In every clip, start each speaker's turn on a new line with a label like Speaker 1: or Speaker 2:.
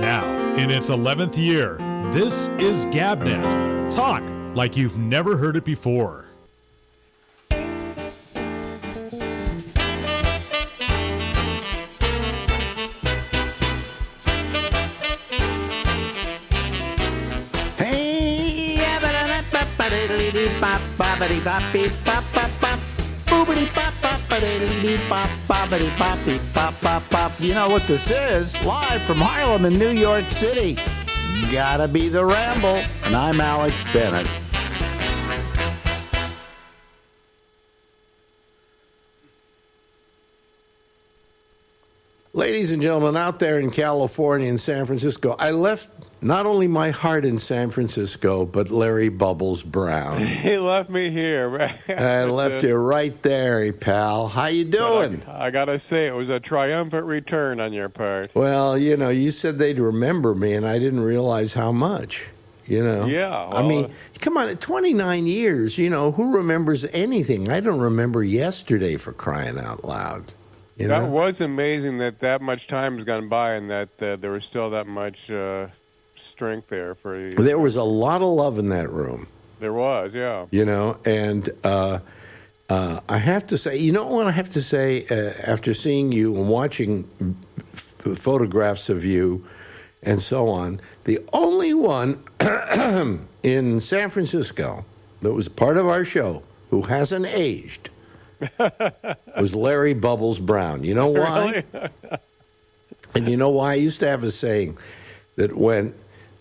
Speaker 1: Now, in its 11th year, this is GabNet. Talk like you've never heard it before.
Speaker 2: Hey, you know what this is? Live from Harlem in New York City. Gotta be the Ramble. And I'm Alex Bennett. Ladies and gentlemen, out there in California and San Francisco, I left not only my heart in San Francisco, but Larry Bubbles Brown.
Speaker 3: He left me here.
Speaker 2: I left you right there, pal. How you doing?
Speaker 3: I gotta say, it was a triumphant return on your part.
Speaker 2: Well, you know, you said they'd remember me, and I didn't realize how much. You know?
Speaker 3: Yeah. Well,
Speaker 2: I mean, come on, 29 years, you know, who remembers anything? I don't remember yesterday, for crying out loud. You know?
Speaker 3: That was amazing that much time has gone by and that there was still that much strength there for you.
Speaker 2: There was a lot of love in that room.
Speaker 3: There was, yeah.
Speaker 2: You know, and I have to say, you know what I have to say after seeing you and watching photographs of you and so on, the only one in San Francisco that was part of our show who hasn't aged was Larry Bubbles Brown. You know why?
Speaker 3: Really?
Speaker 2: And you know why? I used to have a saying that when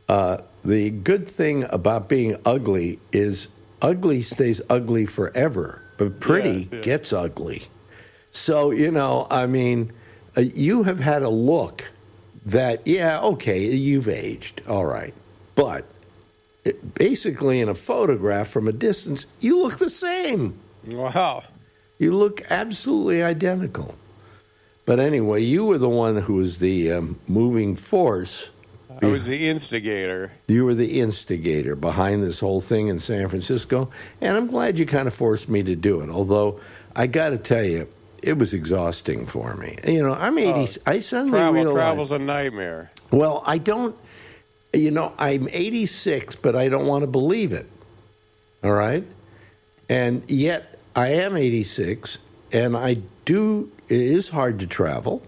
Speaker 2: the good thing about being ugly is ugly stays ugly forever, but pretty gets ugly. So, you know, I mean, you have had a look that, yeah, okay, you've aged, all right. But basically in a photograph from a distance, you look the same.
Speaker 3: Wow.
Speaker 2: You look absolutely identical. But anyway, you were the one who was the moving force.
Speaker 3: I was the instigator.
Speaker 2: You were the instigator behind this whole thing in San Francisco. And I'm glad you kind of forced me to do it. Although, I got to tell you, it was exhausting for me. You know, I'm 80. I suddenly realized.
Speaker 3: Travel's a nightmare.
Speaker 2: Well, I don't, you know, I'm 86, but I don't want to believe it. All right? And yet, I am 86, and it is hard to travel.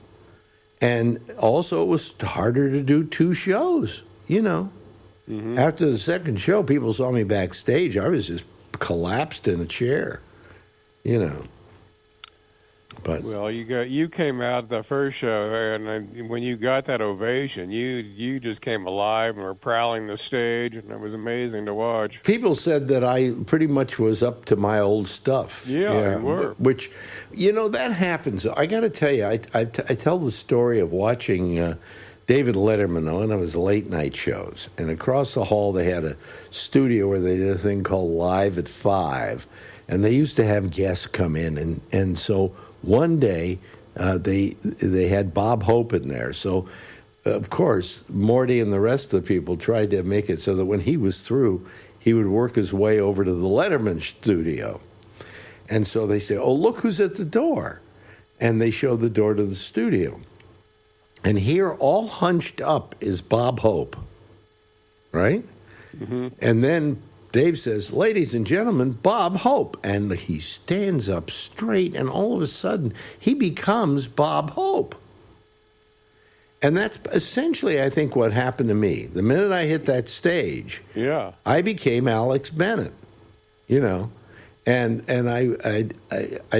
Speaker 2: And also, it was harder to do two shows, you know. Mm-hmm. After the second show, people saw me backstage. I was just collapsed in a chair, you know. But
Speaker 3: well, you came out the first show, and when you got that ovation, you just came alive and were prowling the stage, and it was amazing to watch.
Speaker 2: People said that I pretty much was up to my old stuff.
Speaker 3: Yeah, you were.
Speaker 2: Which, you know, that happens. I got to tell you, I tell the story of watching David Letterman on one of his late night shows, and across the hall they had a studio where they did a thing called Live at 5, and they used to have guests come in, and so one day, they had Bob Hope in there. So, of course, Morty and the rest of the people tried to make it so that when he was through, he would work his way over to the Letterman studio. And so they say, oh, look who's at the door. And they show the door to the studio. And here, all hunched up, is Bob Hope. Right? Mm-hmm. And then Dave says, ladies and gentlemen, Bob Hope. And he stands up straight, and all of a sudden, he becomes Bob Hope. And that's essentially, I think, what happened to me. The minute I hit that stage, I became Alex Bennett, you know. And I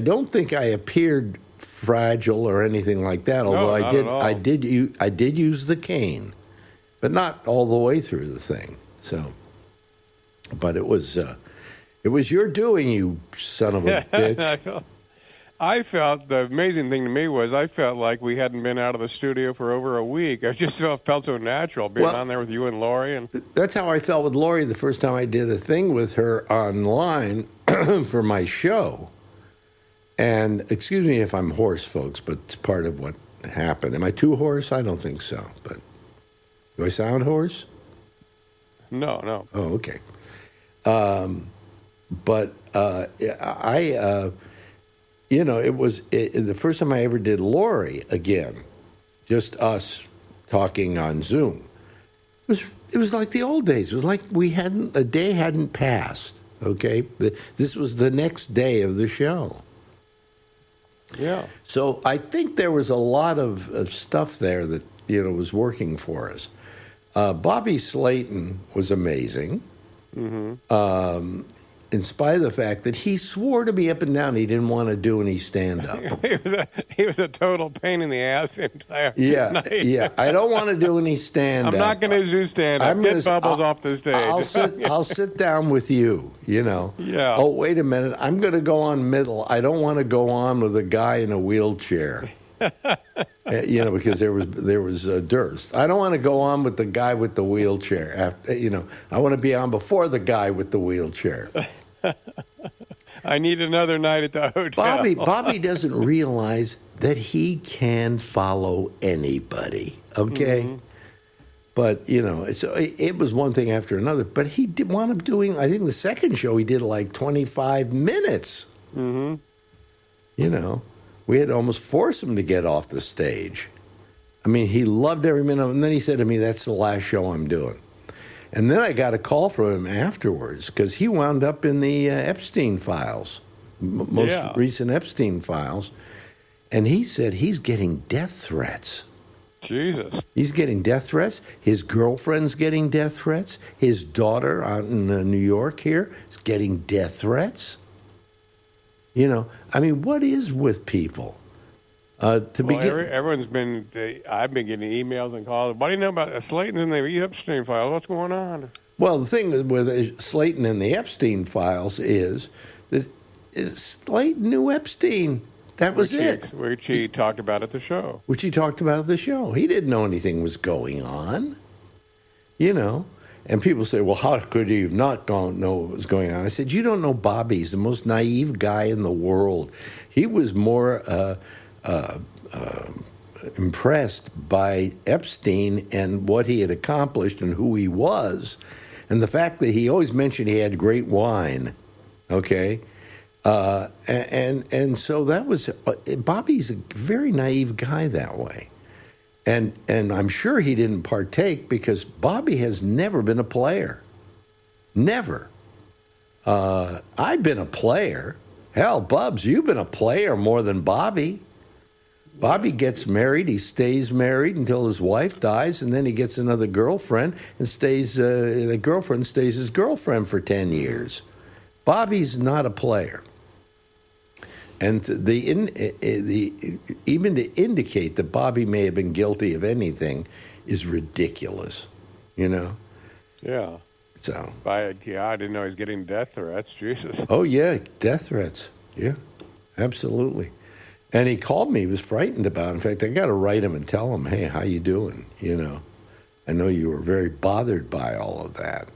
Speaker 2: don't think I appeared fragile or anything like that, although I did use the cane, but not all the way through the thing. So. But it was your doing, you son of a bitch.
Speaker 3: I felt the amazing thing to me was I felt like we hadn't been out of the studio for over a week. I just felt so natural being on there with you and Lori. And
Speaker 2: that's how I felt with Lori the first time I did a thing with her online for my show. And excuse me if I'm hoarse, folks, but it's part of what happened. Am I too hoarse? I don't think so. But do I sound hoarse?
Speaker 3: No.
Speaker 2: Oh, okay. But it was the first time I ever did Lori again, just us talking on Zoom. It was like the old days. It was like a day hadn't passed. Okay, this was the next day of the show.
Speaker 3: Yeah.
Speaker 2: So I think there was a lot of stuff there that was working for us. Bobby Slayton was amazing.
Speaker 3: Mm-hmm.
Speaker 2: In spite of the fact that he swore to me up and down he didn't want to do any stand-up.
Speaker 3: he was a total pain in the ass the entire night.
Speaker 2: Yeah. I don't want to do any stand-up.
Speaker 3: I'm not going to do stand-up. Get Bubbles off the stage.
Speaker 2: I'll sit down with you,
Speaker 3: Yeah.
Speaker 2: Oh, wait a minute. I'm going to go on middle. I don't want to go on with a guy in a wheelchair. Because there was Durst. I don't want to go on with the guy with the wheelchair. I want to be on before the guy with the wheelchair.
Speaker 3: I need another night at the hotel.
Speaker 2: Bobby doesn't realize that he can follow anybody. Okay, but it was one thing after another. But he did wound up doing. I think the second show he did like 25 minutes.
Speaker 3: Mm-hmm.
Speaker 2: We had to almost force him to get off the stage. I mean, he loved every minute. And then he said to me, "That's the last show I'm doing." And then I got a call from him afterwards because he wound up in the Epstein files, most recent Epstein files. And he said he's getting death threats.
Speaker 3: Jesus.
Speaker 2: He's getting death threats. His girlfriend's getting death threats. His daughter out in New York here is getting death threats. What is with people?
Speaker 3: Everyone's been. I've been getting emails and calls. What do you know about Slayton and the Epstein files? What's going on?
Speaker 2: Well, the thing with Slayton and the Epstein files is that Slayton knew Epstein. That was it.
Speaker 3: Which he talked about at the show.
Speaker 2: Which he talked about at the show. He didn't know anything was going on. And people say, well, how could you not know what was going on? I said, you don't know Bobby. He's the most naive guy in the world. He was more impressed by Epstein and what he had accomplished and who he was, and the fact that he always mentioned he had great wine, okay? And so that was Bobby's a very naive guy that way. And I'm sure he didn't partake because Bobby has never been a player. Never. I've been a player. Hell, Bubs, you've been a player more than Bobby. Bobby gets married. He stays married until his wife dies, and then he gets another girlfriend and stays. The girlfriend stays his girlfriend for 10 years. Bobby's not a player. And even to indicate that Bobby may have been guilty of anything is ridiculous,
Speaker 3: Yeah.
Speaker 2: So.
Speaker 3: I didn't know he was getting death threats. Jesus.
Speaker 2: Oh yeah, death threats. Yeah, absolutely. And he called me. He was frightened about it. In fact, I got to write him and tell him, "Hey, how you doing? I know you were very bothered by all of that.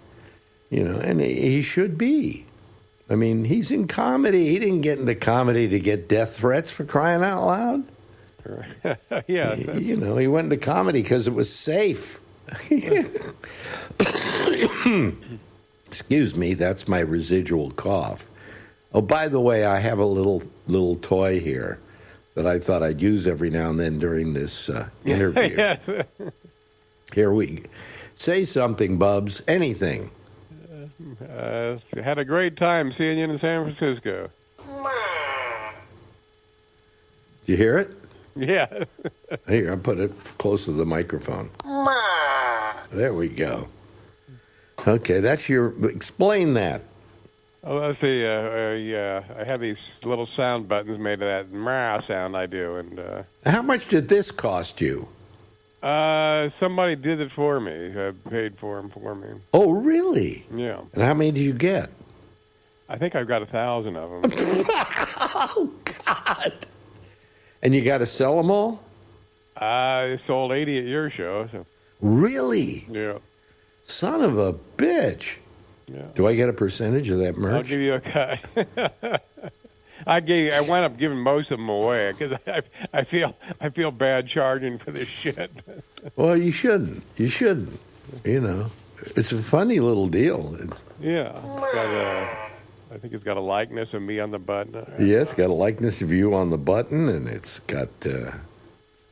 Speaker 2: And he should be." I mean, he's in comedy. He didn't get into comedy to get death threats, for crying out loud.
Speaker 3: Yeah.
Speaker 2: He went into comedy because it was safe. Excuse me, that's my residual cough. Oh, by the way, I have a little toy here that I thought I'd use every now and then during this interview.
Speaker 3: Yes.
Speaker 2: Here we say something, Bubs. Anything.
Speaker 3: Had a great time seeing you in San Francisco.
Speaker 2: Did you hear it?
Speaker 3: Yeah.
Speaker 2: Here, I'll put it close to the microphone. There we go. Okay, that's explain that.
Speaker 3: Oh, let's see. I have these little sound buttons made of that meh sound I do. And
Speaker 2: how much did this cost you?
Speaker 3: Somebody did it for me. I paid for them for me.
Speaker 2: Oh, really?
Speaker 3: Yeah.
Speaker 2: And how many did you get?
Speaker 3: I think I've got 1,000 of them.
Speaker 2: Oh, God. And you got to sell them all?
Speaker 3: I sold 80 at your show. So.
Speaker 2: Really?
Speaker 3: Yeah.
Speaker 2: Son of a bitch.
Speaker 3: Yeah.
Speaker 2: Do I get a percentage of that merch?
Speaker 3: I'll give you a cut. I wound up giving most of them away because I feel bad charging for this shit.
Speaker 2: Well, you shouldn't. You shouldn't. It's a funny little deal.
Speaker 3: Yeah. I think it's got a likeness of me on the button.
Speaker 2: Yeah, it's got a likeness of you on the button, and it's got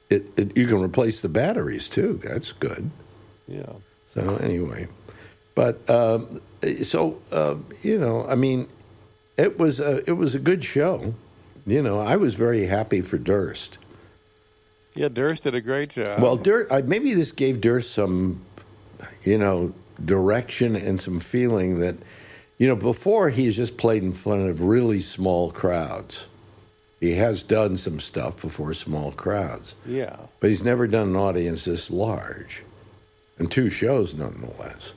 Speaker 2: you can replace the batteries too. That's good.
Speaker 3: Yeah.
Speaker 2: So anyway, but I mean, it was a good show. I was very happy for Durst.
Speaker 3: Yeah, Durst did a great job.
Speaker 2: Well, maybe this gave Durst some, direction and some feeling that, before he's just played in front of really small crowds. He has done some stuff before small crowds.
Speaker 3: Yeah.
Speaker 2: But he's never done an audience this large. And 2 shows, nonetheless.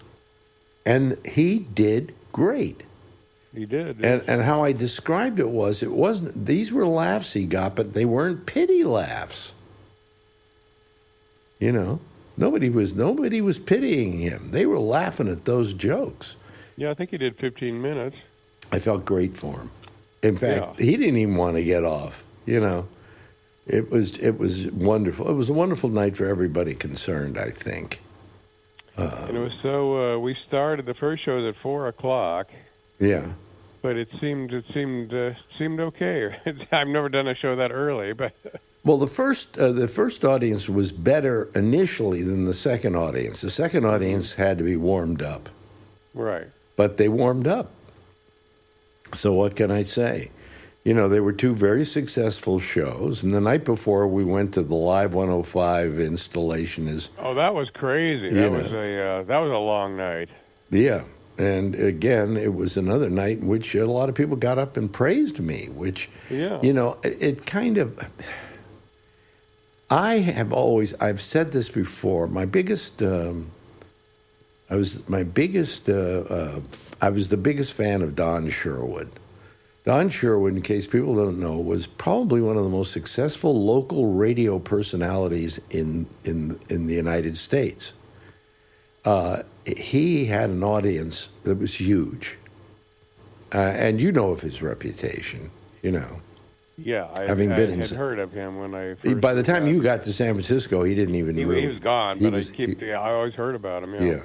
Speaker 2: And he did great.
Speaker 3: He did.
Speaker 2: And how I described it wasn't, these were laughs he got, but they weren't pity laughs. Nobody was pitying him. They were laughing at those jokes.
Speaker 3: Yeah, I think he did 15 minutes.
Speaker 2: I felt great for him. In fact, he didn't even want to get off. It was wonderful. It was a wonderful night for everybody concerned, I think.
Speaker 3: And it was so. We started the first show was at 4:00.
Speaker 2: Yeah.
Speaker 3: But it seemed okay. I've never done a show that early, but.
Speaker 2: Well, the first audience was better initially than the second audience. The second audience had to be warmed up.
Speaker 3: Right.
Speaker 2: But they warmed up. So what can I say? They were 2 very successful shows, and the night before we went to the Live 105 installation.
Speaker 3: Oh, that was crazy. That was a long night.
Speaker 2: Yeah. And again, it was another night in which a lot of people got up and praised me, which, it kind of... I've said this before, I was the biggest fan of Don Sherwood. Don Sherwood, in case people don't know, was probably one of the most successful local radio personalities in the United States. He had an audience that was huge. And of his reputation,
Speaker 3: Yeah, I had heard of him when I first...
Speaker 2: By the time you got to San Francisco, he didn't even...
Speaker 3: He was gone, but I always heard about him,
Speaker 2: Yeah.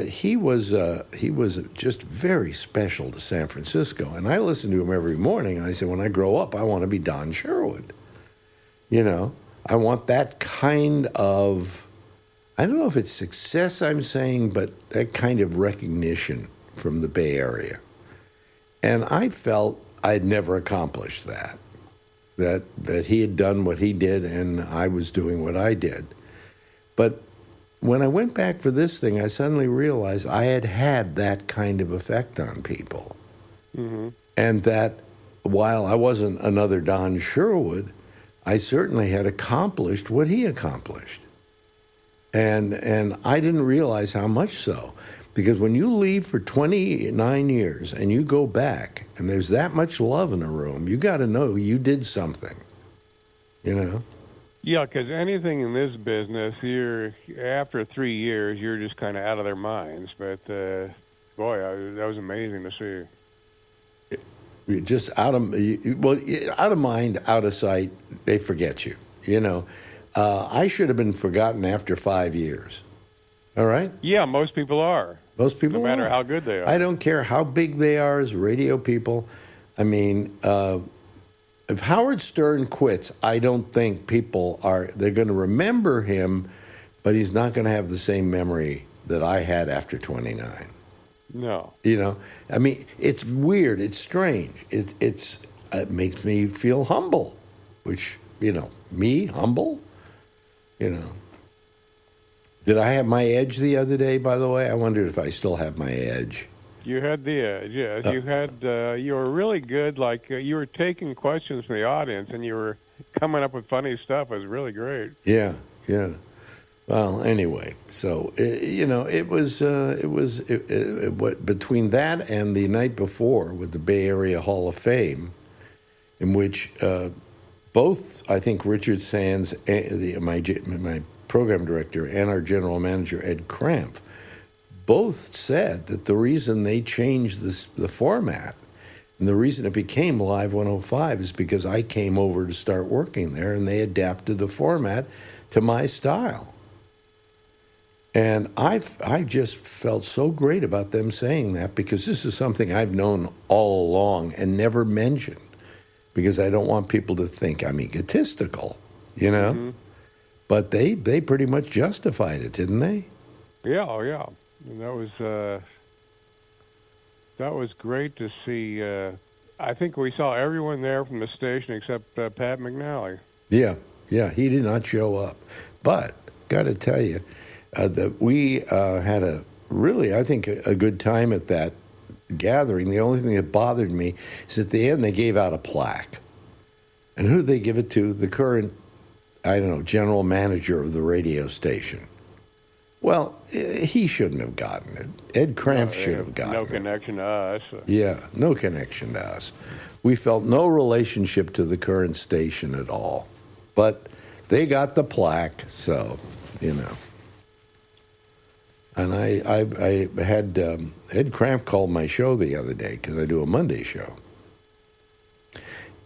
Speaker 2: He was just very special to San Francisco. And I listened to him every morning, and I said, when I grow up, I want to be Don Sherwood. I want that kind of... I don't know if it's success I'm saying, but that kind of recognition from the Bay Area. And I felt I'd never accomplished that he had done what he did and I was doing what I did. But when I went back for this thing, I suddenly realized I had that kind of effect on people. Mm-hmm. And that while I wasn't another Don Sherwood, I certainly had accomplished what he accomplished. And I didn't realize how much so. Because when you leave for 29 years and you go back and there's that much love in a room, you got to know you did something, Yeah,
Speaker 3: because anything in this business, after 3 years, you're just kind of out of their minds. But, that was amazing to see.
Speaker 2: You're just out of mind, out of sight, they forget you, I should have been forgotten after 5 years. All right?
Speaker 3: Yeah, most people are.
Speaker 2: Most people are.
Speaker 3: No matter how good they are.
Speaker 2: I don't care how big they are as radio people. I mean, if Howard Stern quits, I don't think they're going to remember him, but he's not going to have the same memory that I had after 29.
Speaker 3: No.
Speaker 2: I mean, it's weird. It's strange. It makes me feel humble, which, me, humble, Did I have my edge the other day, by the way? I wondered if I still have my edge.
Speaker 3: You had the edge, yes. You were really good. Like, you were taking questions from the audience, and you were coming up with funny stuff. It was really great.
Speaker 2: Yeah. Well, anyway, so, it was between that and the night before with the Bay Area Hall of Fame, in which both, I think, Richard Sands, my program director, and our general manager, Ed Cramp, both said that the reason they changed the format and the reason it became Live 105 is because I came over to start working there, and they adapted the format to my style. And I just felt so great about them saying that, because this is something I've known all along and never mentioned. because I don't want people to think I'm egotistical, you know?
Speaker 3: Mm-hmm.
Speaker 2: But they pretty much justified it, didn't they?
Speaker 3: Yeah, oh yeah. And that was great to see. I think we saw everyone there from the station except Pat McNally.
Speaker 2: Yeah, he did not show up. But, got to tell you, that we had I think, a good time at that gathering. The only thing that bothered me is at the end they gave out a plaque. And who did they give it to? The current, I don't know, general manager of the radio station. Well, he shouldn't have gotten it. Ed Cramp should have gotten it.
Speaker 3: No connection to us.
Speaker 2: Yeah, no connection to us. We felt no relationship to the current station at all. But they got the plaque, so, you know. And I had Ed Cramp called my show the other day because I do a Monday show.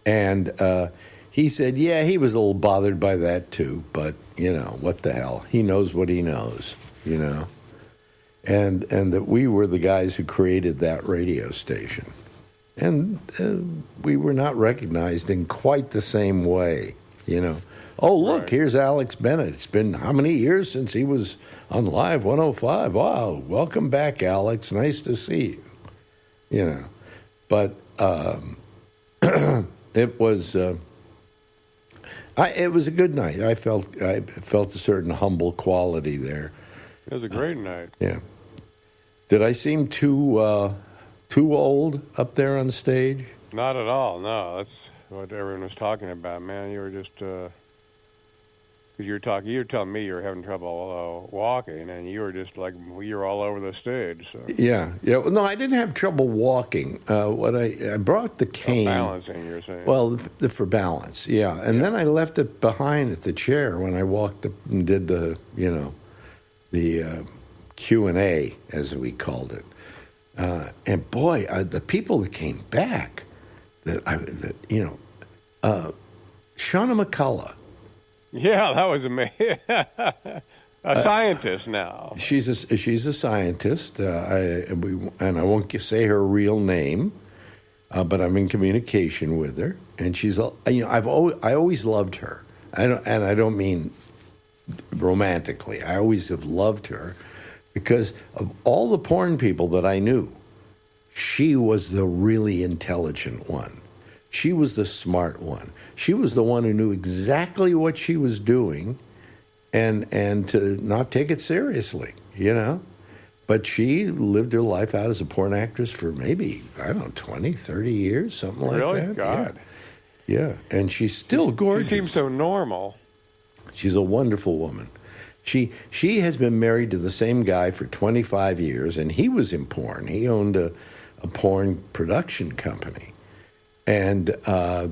Speaker 2: And he said, yeah, he was a little bothered by that too, but, you know, what the hell? He knows what he knows, you know. And that we were the guys who created that radio station. And we were not recognized in quite the same way, you know. Oh, look,
Speaker 3: right.
Speaker 2: Here's Alex Bennett. It's been how many years since he was on Live 105? Wow, welcome back, Alex. Nice to see you. You know, but it was it was a good night. I felt a certain humble quality there.
Speaker 3: It was a great night.
Speaker 2: Yeah. Did I seem too old up there on stage?
Speaker 3: Not at all. No, that's what everyone was talking about, man. You were just because you were telling me you were having trouble walking, and you were just like you were all over the stage. So.
Speaker 2: Yeah. Well, no, I didn't have trouble walking. I brought the cane.
Speaker 3: Balancing, you're saying.
Speaker 2: Well, for balance, yeah. And then I left it behind at the chair when I walked up and did the Q&A, as we called it. And boy, the people that came back, Shauna McCullough.
Speaker 3: Yeah, that was amazing. A scientist now.
Speaker 2: She's a scientist, and I won't say her real name, but I'm in communication with her, and she's I always loved her. I don't mean romantically. I always have loved her because of all the porn people that I knew, she was the really intelligent one. She was the smart one. She was the one who knew exactly what she was doing and to not take it seriously, you know. But she lived her life out as a porn actress for maybe, I don't know, 20, 30 years, something like that.
Speaker 3: Really? God.
Speaker 2: Yeah. And she's still gorgeous.
Speaker 3: She seems so normal.
Speaker 2: She's a wonderful woman. She has been married to the same guy for 25 years, and he was in porn. He owned a porn production company. And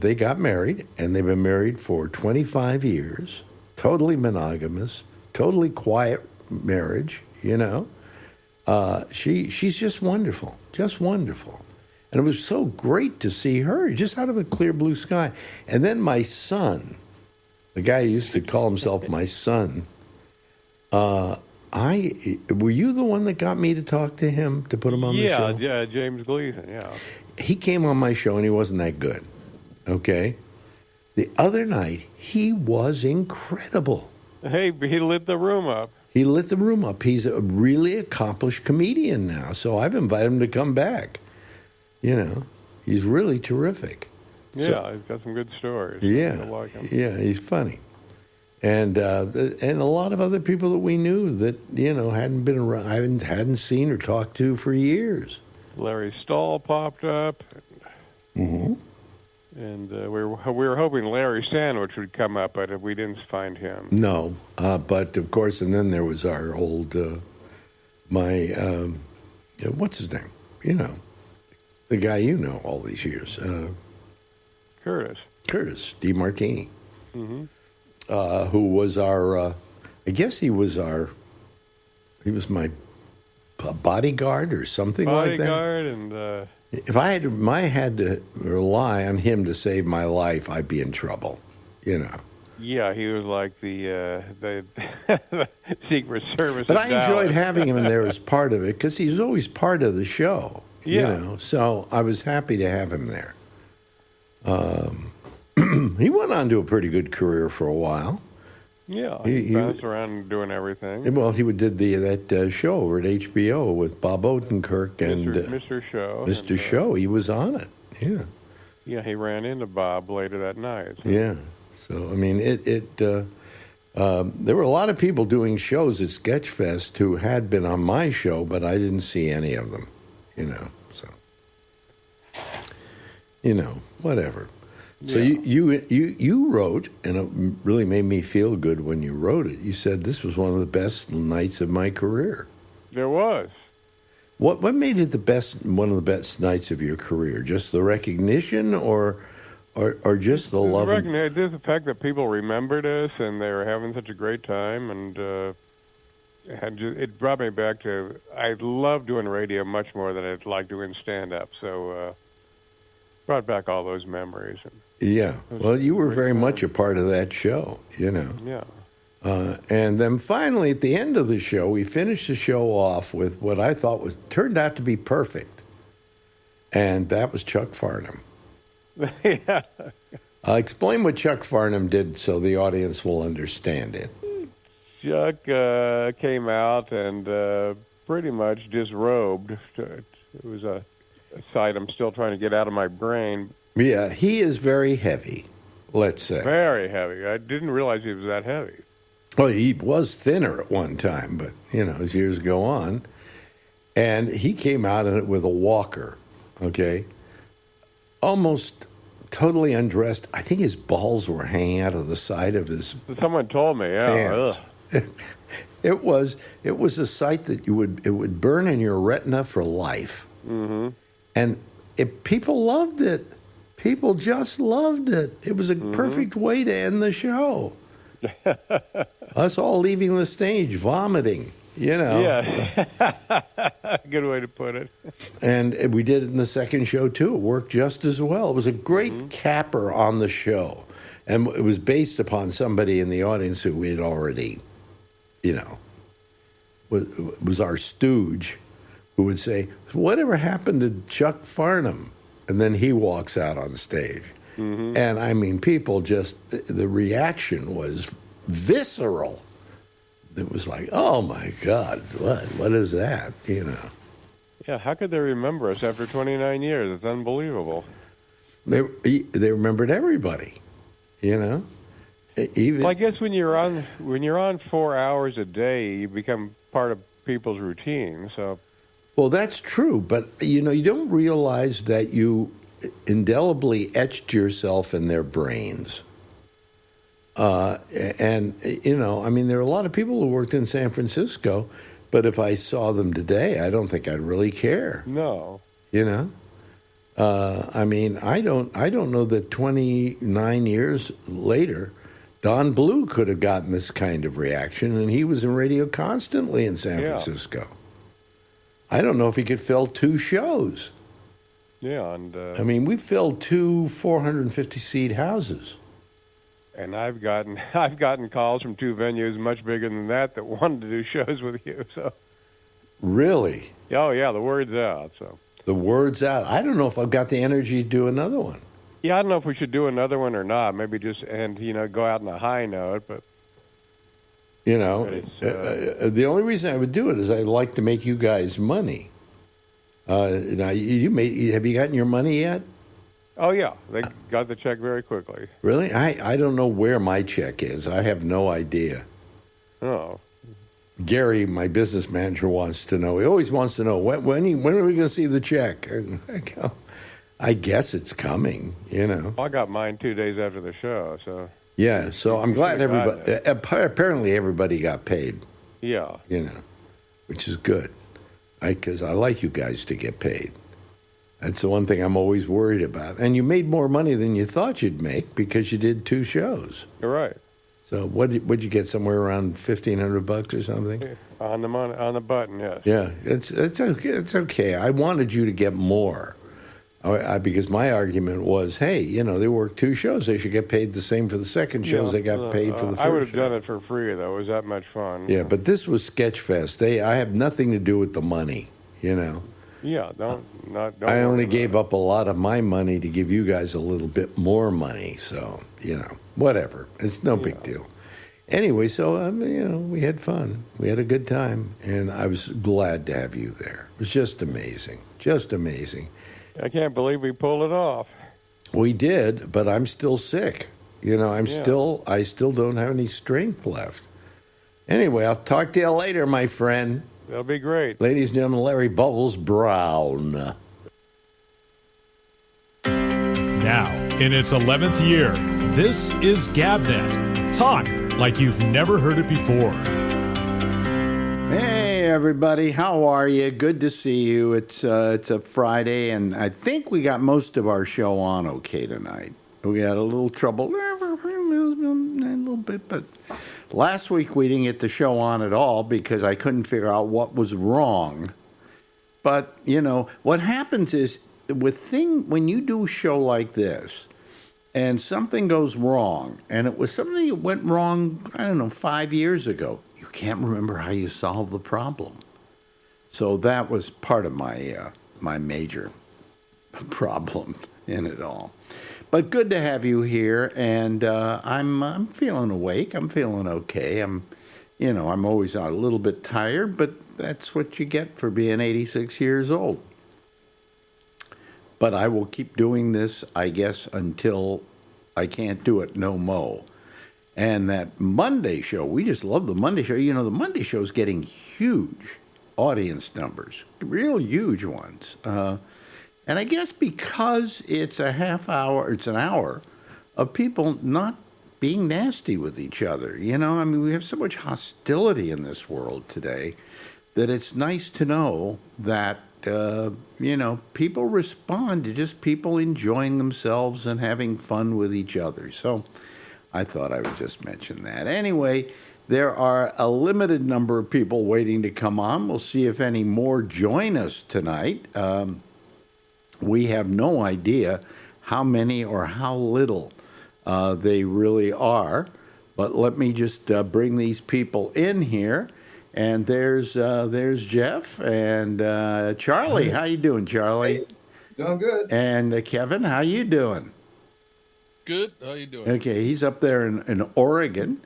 Speaker 2: they got married, and they've been married for 25 years, totally monogamous, totally quiet marriage, you know. She's just wonderful, just wonderful. And it was so great to see her just out of a clear blue sky. And then my son, the guy who used to call himself my son, were you the one that got me to talk to him, to put him on the show?
Speaker 3: Yeah, James Gleason, yeah.
Speaker 2: He came on my show, and he wasn't that good, okay? The other night, he was incredible.
Speaker 3: Hey, he lit the room up.
Speaker 2: He lit the room up. He's a really accomplished comedian now, so I've invited him to come back. You know, he's really terrific.
Speaker 3: Yeah, he's got some good stories.
Speaker 2: Yeah,
Speaker 3: I like him.
Speaker 2: Yeah, he's funny. And a lot of other people that we knew that, you know, hadn't been around, hadn't seen or talked to for years.
Speaker 3: Larry Stahl popped up.
Speaker 2: Mm-hmm.
Speaker 3: And we were hoping Larry Sandwich would come up, but we didn't find him.
Speaker 2: No, but of course, and then there was our old, what's his name? You know, the guy you know all these years.
Speaker 3: Curtis
Speaker 2: DeMartini.
Speaker 3: Mm-hmm.
Speaker 2: Who was our, I guess he was my bodyguard or something like that.
Speaker 3: Bodyguard and...
Speaker 2: If I had to rely on him to save my life, I'd be in trouble, you know.
Speaker 3: Yeah, he was like the Secret Service.
Speaker 2: But I enjoyed having him in there as part of it because he's always part of the show, you know. So I was happy to have him there. he went on to a pretty good career for a while.
Speaker 3: Yeah, he bounced around doing everything.
Speaker 2: Well, he did that show over at HBO with Bob Odenkirk and
Speaker 3: Mr. Show.
Speaker 2: Mr. Show. He was on it. Yeah.
Speaker 3: Yeah, he ran into Bob later that night. So.
Speaker 2: Yeah. So I mean, there were a lot of people doing shows at Sketchfest who had been on my show, but I didn't see any of them. So whatever. So you wrote, and it really made me feel good when you wrote it. You said this was one of the best nights of my career.
Speaker 3: There was.
Speaker 2: What made it one of the best nights of your career? just the recognition, or just the love?
Speaker 3: Just the fact that people remembered us and they were having such a great time, and it brought me back to I love doing radio much more than I'd like doing stand-up. So brought back all those memories.
Speaker 2: Yeah. Well, you were very much a part of that show,
Speaker 3: Yeah.
Speaker 2: And then finally, at the end of the show, we finished the show off with what I thought turned out to be perfect, and that was Chuck Farnham.
Speaker 3: Yeah.
Speaker 2: Explain what Chuck Farnham did so the audience will understand it.
Speaker 3: Chuck came out and pretty much disrobed. It was a sight I'm still trying to get out of my brain.
Speaker 2: Yeah, he is very heavy, let's say.
Speaker 3: Very heavy. I didn't realize he was that heavy.
Speaker 2: Well, he was thinner at one time, but, as years go on. And he came out in it with a walker, okay? Almost totally undressed. I think his balls were hanging out of the side of his
Speaker 3: Someone told me, yeah.
Speaker 2: pants. It was a sight that it would burn in your retina for life. Mm-hmm. And people loved it. People just loved it. It was a perfect way to end the show. Us all leaving the stage, vomiting,
Speaker 3: Yeah. Good way to put it.
Speaker 2: And we did it in the second show, too. It worked just as well. It was a great capper on the show. And it was based upon somebody in the audience who we had already, was our stooge, who would say, whatever happened to Chuck Farnham? And then he walks out on stage. Mm-hmm. And, I mean, people the reaction was visceral. It was like, oh, my God, what is that,
Speaker 3: Yeah, how could they remember us after 29 years? It's unbelievable.
Speaker 2: They remembered everybody, Even,
Speaker 3: well, I guess when you're on 4 hours a day, you become part of people's routine, so...
Speaker 2: Well, that's true, but, you don't realize that you indelibly etched yourself in their brains. And, there are a lot of people who worked in San Francisco, but if I saw them today, I don't think I'd really care.
Speaker 3: No.
Speaker 2: I don't know that 29 years later, Don Bluth could have gotten this kind of reaction, and he was in radio constantly in San Francisco. I don't know if he could fill 2 shows.
Speaker 3: Yeah, and
Speaker 2: we filled 2 450-seat houses.
Speaker 3: And I've gotten calls from 2 venues much bigger than that wanted to do shows with you. So.
Speaker 2: Really?
Speaker 3: Oh yeah, the word's out. So.
Speaker 2: The word's out. I don't know if I've got the energy to do another one.
Speaker 3: Yeah, I don't know if we should do another one or not. Maybe just go out on a high note, but.
Speaker 2: The only reason I would do it is I'd like to make you guys money. Now, have you gotten your money yet?
Speaker 3: Oh, yeah. They got the check very quickly.
Speaker 2: Really? I don't know where my check is. I have no idea.
Speaker 3: Oh.
Speaker 2: Gary, my business manager, wants to know. He always wants to know, when are we going to see the check? And I go, I guess it's coming,
Speaker 3: I got mine 2 days after the show, so...
Speaker 2: Yeah, so I'm glad apparently everybody got paid.
Speaker 3: Yeah.
Speaker 2: Which is good. Because I like you guys to get paid. That's the one thing I'm always worried about. And you made more money than you thought you'd make because you did 2 shows.
Speaker 3: You're right.
Speaker 2: So what'd you get, somewhere around $1,500 or something?
Speaker 3: Yeah, on the button, yes.
Speaker 2: Yeah, it's okay. It's okay. I wanted you to get more. Because my argument was, hey, they worked 2 shows. They should get paid the same for the second show as they got paid for the first show.
Speaker 3: I would have done it for free, though. It was that much fun.
Speaker 2: Yeah, but this was Sketchfest. I have nothing to do with the money,
Speaker 3: Yeah, don't
Speaker 2: I
Speaker 3: worry
Speaker 2: only
Speaker 3: about
Speaker 2: gave
Speaker 3: it.
Speaker 2: up a lot of my money to give you guys a little bit more money. So, whatever. It's no big
Speaker 3: Yeah.
Speaker 2: deal. Anyway, so, we had fun. We had a good time. And I was glad to have you there. It was just amazing. Just amazing.
Speaker 3: I can't believe we pulled it off.
Speaker 2: We did, but I'm still sick.
Speaker 3: Yeah.
Speaker 2: I still don't have any strength left. Anyway, I'll talk to you later, my friend.
Speaker 3: That'll be great.
Speaker 2: Ladies and gentlemen, Larry Bubbles Brown.
Speaker 1: Now, in its 11th year, this is Gabnet. Talk like you've never heard it before.
Speaker 2: Hey, everybody. How are you? Good to see you. It's a Friday, and I think we got most of our show on okay tonight. We had a little trouble, a little bit, but last week we didn't get the show on at all because I couldn't figure out what was wrong. But, what happens is when you do a show like this and something goes wrong, and it was something that went wrong, I don't know, 5 years ago, you can't remember how you solved the problem. So that was part of my major problem in it all. But good to have you here, and I'm feeling awake. I'm feeling okay. I'm always a little bit tired, but that's what you get for being 86 years old. But I will keep doing this, I guess, until I can't do it no mo. And that Monday show, we just love the Monday show. The Monday show is getting huge audience numbers, real huge ones. And I guess because it's a half hour, it's an hour of people not being nasty with each other. We have so much hostility in this world today that it's nice to know that, people respond to just people enjoying themselves and having fun with each other. So I thought I would just mention that. Anyway, there are a limited number of people waiting to come on. We'll see if any more join us tonight. We have no idea how many or how little they really are. But let me just bring these people in here. And there's Jeff and Charlie. How you doing, Charlie?
Speaker 4: Hey, doing good.
Speaker 2: And Kevin, how you doing?
Speaker 5: Good. How you doing?
Speaker 2: Okay, he's up there in Oregon.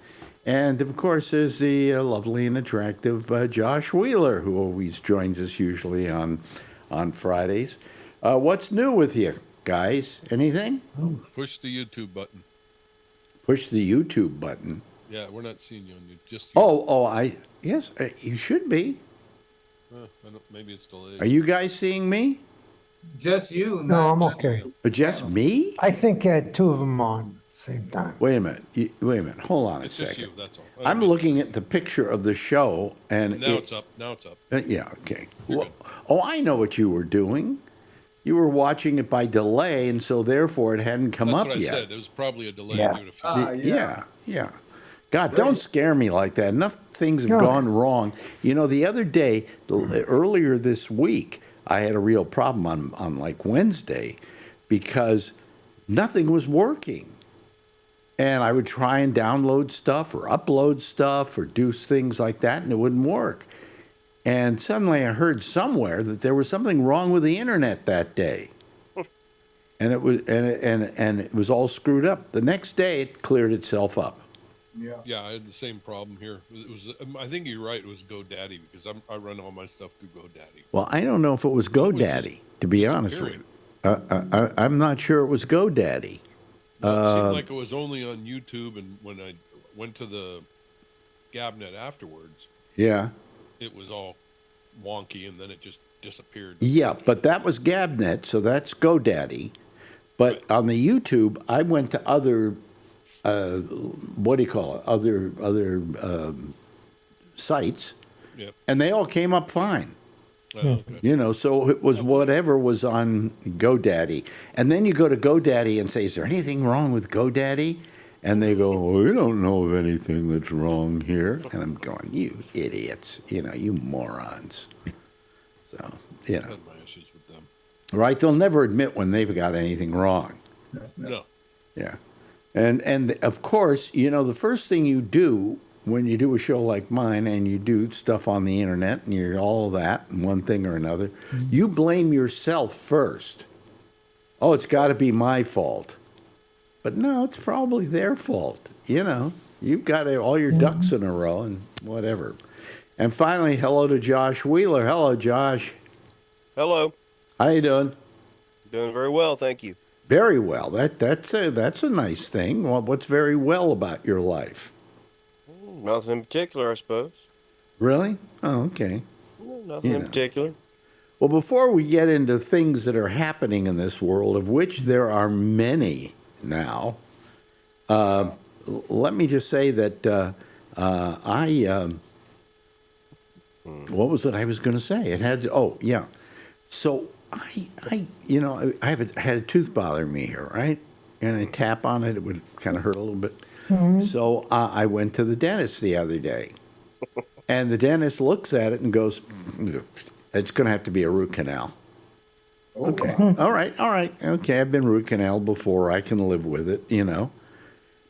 Speaker 2: And, of course, there's the lovely and attractive Josh Wheeler, who always joins us usually on Fridays. What's new with you, guys? Anything?
Speaker 5: Push the YouTube button.
Speaker 2: Push the YouTube button.
Speaker 5: Yeah, we're not seeing you on YouTube. Just you.
Speaker 2: Yes, you should be.
Speaker 5: Maybe it's delayed.
Speaker 2: Are you guys seeing me?
Speaker 4: Just you.
Speaker 6: No, I'm okay.
Speaker 2: Just me?
Speaker 6: I think two of them on at the same time.
Speaker 2: Wait a minute. Hold on
Speaker 5: It's
Speaker 2: a
Speaker 5: just you.
Speaker 2: second.
Speaker 5: That's all.
Speaker 2: I'm looking at the picture of the show, and
Speaker 5: Now it's up. Now it's up.
Speaker 2: yeah, okay.
Speaker 5: You're
Speaker 2: Well, I know what you were doing. You were watching it by delay, and so therefore it hadn't come
Speaker 5: That's
Speaker 2: up
Speaker 5: what I
Speaker 2: yet.
Speaker 5: said. It was probably a delay
Speaker 6: Yeah.
Speaker 5: due to feedback.
Speaker 2: Yeah. God, don't scare me like that. Enough things have gone wrong. The other day, earlier this week, I had a real problem on like Wednesday because nothing was working. And I would try and download stuff or upload stuff or do things like that, and it wouldn't work. And suddenly I heard somewhere that there was something wrong with the internet that day. And it was all screwed up. The next day, it cleared itself up.
Speaker 5: Yeah, I had the same problem here. It was. I think you're right. It was GoDaddy because I run all my stuff through GoDaddy.
Speaker 2: Well, I don't know if it was GoDaddy, to be honest with you. I'm not sure it was GoDaddy.
Speaker 5: It seemed like it was only on YouTube, and when I went to the Gabnet afterwards,
Speaker 2: Yeah.
Speaker 5: it was all wonky, and then it just disappeared.
Speaker 2: Yeah, but that was Gabnet, so that's GoDaddy. But on the YouTube, I went to other, what do you call it? Other sites,
Speaker 5: Yep.
Speaker 2: and they all came up fine.
Speaker 5: Okay.
Speaker 2: So it was whatever was on GoDaddy. And then you go to GoDaddy and say, is there anything wrong with GoDaddy? And they go, well, we don't know of anything that's wrong here. And I'm going, you idiots, you morons. So,
Speaker 5: I had my issues with them.
Speaker 2: right? They'll never admit when they've got anything wrong.
Speaker 5: No.
Speaker 2: Yeah. And of course, the first thing you do when you do a show like mine and you do stuff on the internet and you're all that and one thing or another, you blame yourself first. Oh, it's got to be my fault. But no, it's probably their fault. You've got all your ducks in a row and whatever. And finally, hello to Josh Wheeler. Hello, Josh.
Speaker 7: Hello.
Speaker 2: How you doing?
Speaker 7: Doing very well, thank you.
Speaker 2: Very well. That's a nice thing. Well, what's very well about your life?
Speaker 7: Nothing in particular, I suppose.
Speaker 2: Really? Oh, okay.
Speaker 7: Nothing in particular.
Speaker 2: Well, before we get into things that are happening in this world, of which there are many now, let me just say that what was it I was going to say? It had to, oh, yeah. So I had a tooth bothering me here, right? And I tap on it, it would kind of hurt a little bit. So I went to the dentist the other day. And the dentist looks at it and goes, it's going to have to be a root canal. Okay. All right. Okay, I've been root canal before. I can live with it,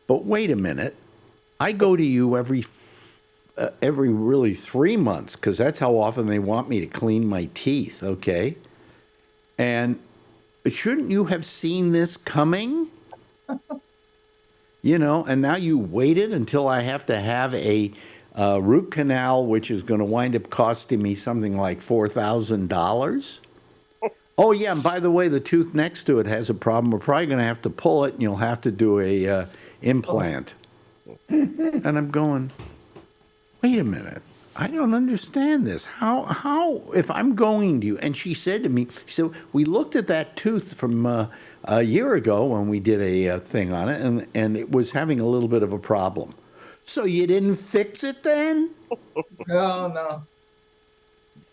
Speaker 2: But wait a minute. I go to you every really 3 months because that's how often they want me to clean my teeth, okay? And shouldn't you have seen this coming? And now you waited until I have to have a root canal, which is going to wind up costing me something like $4,000. Oh, yeah, and by the way, the tooth next to it has a problem. We're probably going to have to pull it, and you'll have to do a implant. And I'm going, wait a minute. I don't understand this. How, if I'm going to you, and she said to me, we looked at that tooth from a year ago when we did a thing on it, and it was having a little bit of a problem. So you didn't fix it then?
Speaker 4: No.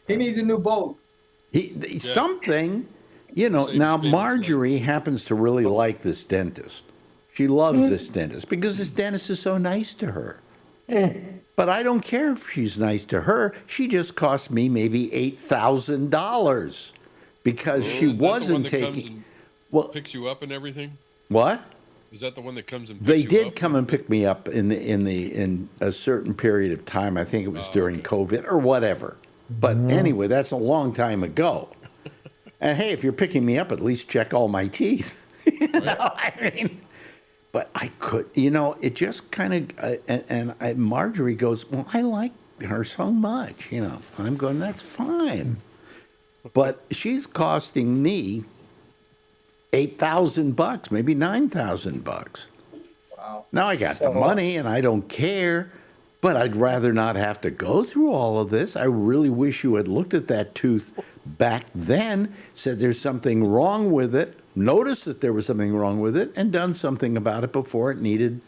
Speaker 4: He needs a new bolt.
Speaker 2: Something, now Marjorie happens to really like this dentist. She loves this dentist because this dentist is so nice to her. But I don't care if she's nice to her. She just cost me maybe $8,000 because she wasn't taking. Well,
Speaker 5: picks you up and everything.
Speaker 2: What?
Speaker 5: Is that the one that comes and picks
Speaker 2: They
Speaker 5: you
Speaker 2: did
Speaker 5: up?
Speaker 2: come and pick me up in a certain period of time. I think it was during COVID or whatever. But anyway, that's a long time ago. And hey, if you're picking me up, at least check all my teeth. But I could, it just kind of, Marjorie goes, well, I like her so much, And I'm going, that's fine. But she's costing me $8,000, maybe $9,000.
Speaker 4: Wow.
Speaker 2: Now I got the money and I don't care, but I'd rather not have to go through all of this. I really wish you had looked at that tooth back then, said there's something wrong with it, noticed that there was something wrong with it, and done something about it before it needed,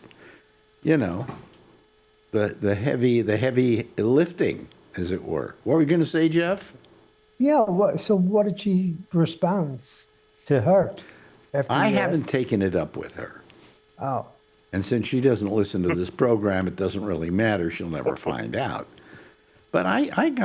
Speaker 2: the heavy lifting, as it were. What were you going to say, Jeff?
Speaker 6: Yeah, so what did she respond to her?
Speaker 2: I haven't taken it up with her.
Speaker 6: Oh.
Speaker 2: And since she doesn't listen to this program, it doesn't really matter. She'll never find out. But I've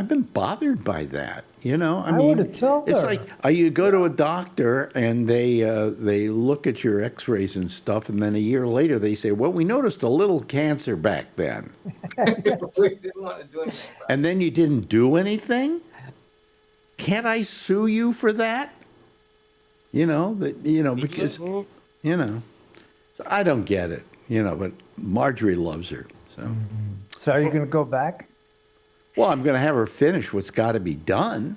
Speaker 2: been bothered by that. I mean,
Speaker 6: would have told
Speaker 2: it's
Speaker 6: her.
Speaker 2: like you go to a doctor and they look at your X-rays and stuff, and then a year later they say, "Well, we noticed a little cancer back then."
Speaker 4: We didn't want to do anything.
Speaker 2: And then you didn't do anything? Can't I sue you for that? Because so I don't get it, but Marjorie loves her.
Speaker 6: So are you going to go back?
Speaker 2: Well, I'm going to have her finish what's got to be done.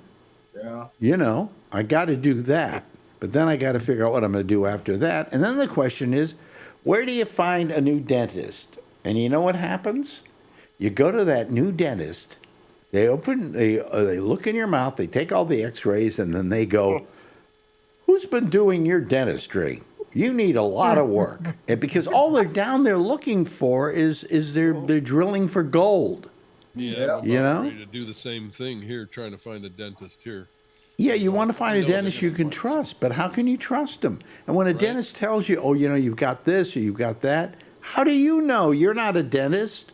Speaker 4: Yeah.
Speaker 2: I got to do that. But then I got to figure out what I'm going to do after that. And then the question is, where do you find a new dentist? And you know what happens? You go to that new dentist, they look in your mouth, they take all the X-rays, and then they go, "Who's been doing your dentistry? You need a lot of work." And because all they're down there looking for is they're drilling for gold.
Speaker 5: Yeah, I'm
Speaker 2: You
Speaker 5: about
Speaker 2: know?
Speaker 5: ready to do the same thing here, trying to find a dentist here.
Speaker 2: Yeah, you want to find a
Speaker 5: know they're
Speaker 2: dentist
Speaker 5: gonna
Speaker 2: you can
Speaker 5: find
Speaker 2: trust, but how can you trust them? And when a dentist tells you, "Oh, you've got this or you've got that," how do you know? You're not a dentist.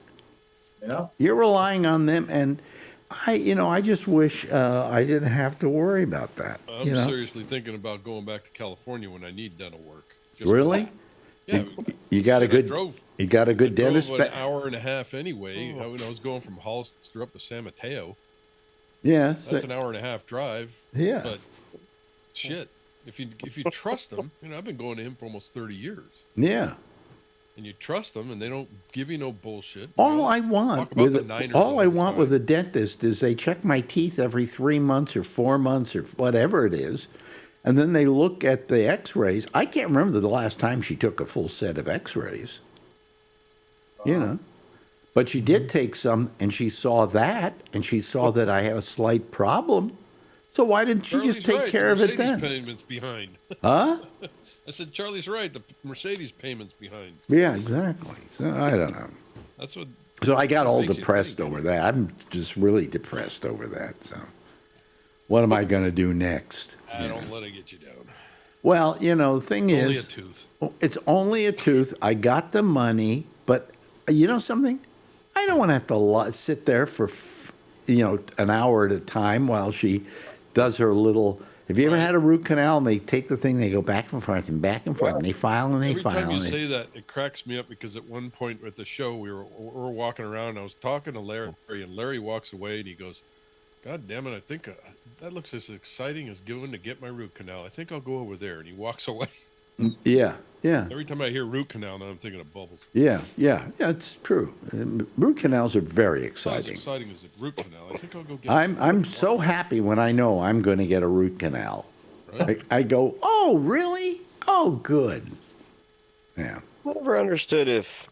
Speaker 4: Yeah.
Speaker 2: You're relying on them, and I just wish I didn't have to worry about that.
Speaker 5: I'm seriously thinking about going back to California when I need dental work. Just
Speaker 2: Really?
Speaker 5: Yeah,
Speaker 2: You got a
Speaker 5: I
Speaker 2: good.
Speaker 5: drove.
Speaker 2: You got a good
Speaker 5: I drove
Speaker 2: dentist.
Speaker 5: an hour and a half anyway. When I was going from Hollister up to San Mateo.
Speaker 2: Yeah.
Speaker 5: That's an hour and a half drive.
Speaker 2: Yeah.
Speaker 5: But shit, if you trust them, I've been going to him for almost 30 years.
Speaker 2: Yeah.
Speaker 5: And you trust them, and they don't give you no bullshit.
Speaker 2: All I want with a dentist is they check my teeth every 3 months or 4 months or whatever it is, and then they look at the X-rays. I can't remember the last time she took a full set of X-rays. But she did take some, and she saw that, and she saw that I had a slight problem. So why didn't she just take care of it then?
Speaker 5: Payment's behind.
Speaker 2: Huh?
Speaker 5: I said, Charlie's right. The Mercedes payment's behind.
Speaker 2: Yeah, exactly. So I don't know.
Speaker 5: That's what.
Speaker 2: So I got all depressed over that. I'm just really depressed over that. So what am I going to do next?
Speaker 5: Don't let it get you down.
Speaker 2: Well, the thing is,
Speaker 5: only a tooth.
Speaker 2: It's only a tooth. I got the money, but you know something? I don't want to have to sit there for, an hour at a time while she does her little. Have you ever had a root canal and they take the thing, they go back and forth and back and forth, and they file and they file?
Speaker 5: Every time you say that, it cracks me up because at one point at the show, we're walking around, and I was talking to Larry, and Larry walks away, and he goes, God damn it, I think that looks as exciting as going to get my root canal. I think I'll go over there. And he walks away.
Speaker 2: Yeah.
Speaker 5: Every time I hear root canal, now I'm thinking of bubbles.
Speaker 2: Yeah, it's true. Root canals are very exciting.
Speaker 5: Not as exciting as a root canal. I think I'll go get
Speaker 2: I'm so happy when I know I'm going to get a root canal.
Speaker 5: Right?
Speaker 2: I go, oh, really? Oh, good. Yeah.
Speaker 7: I never understood if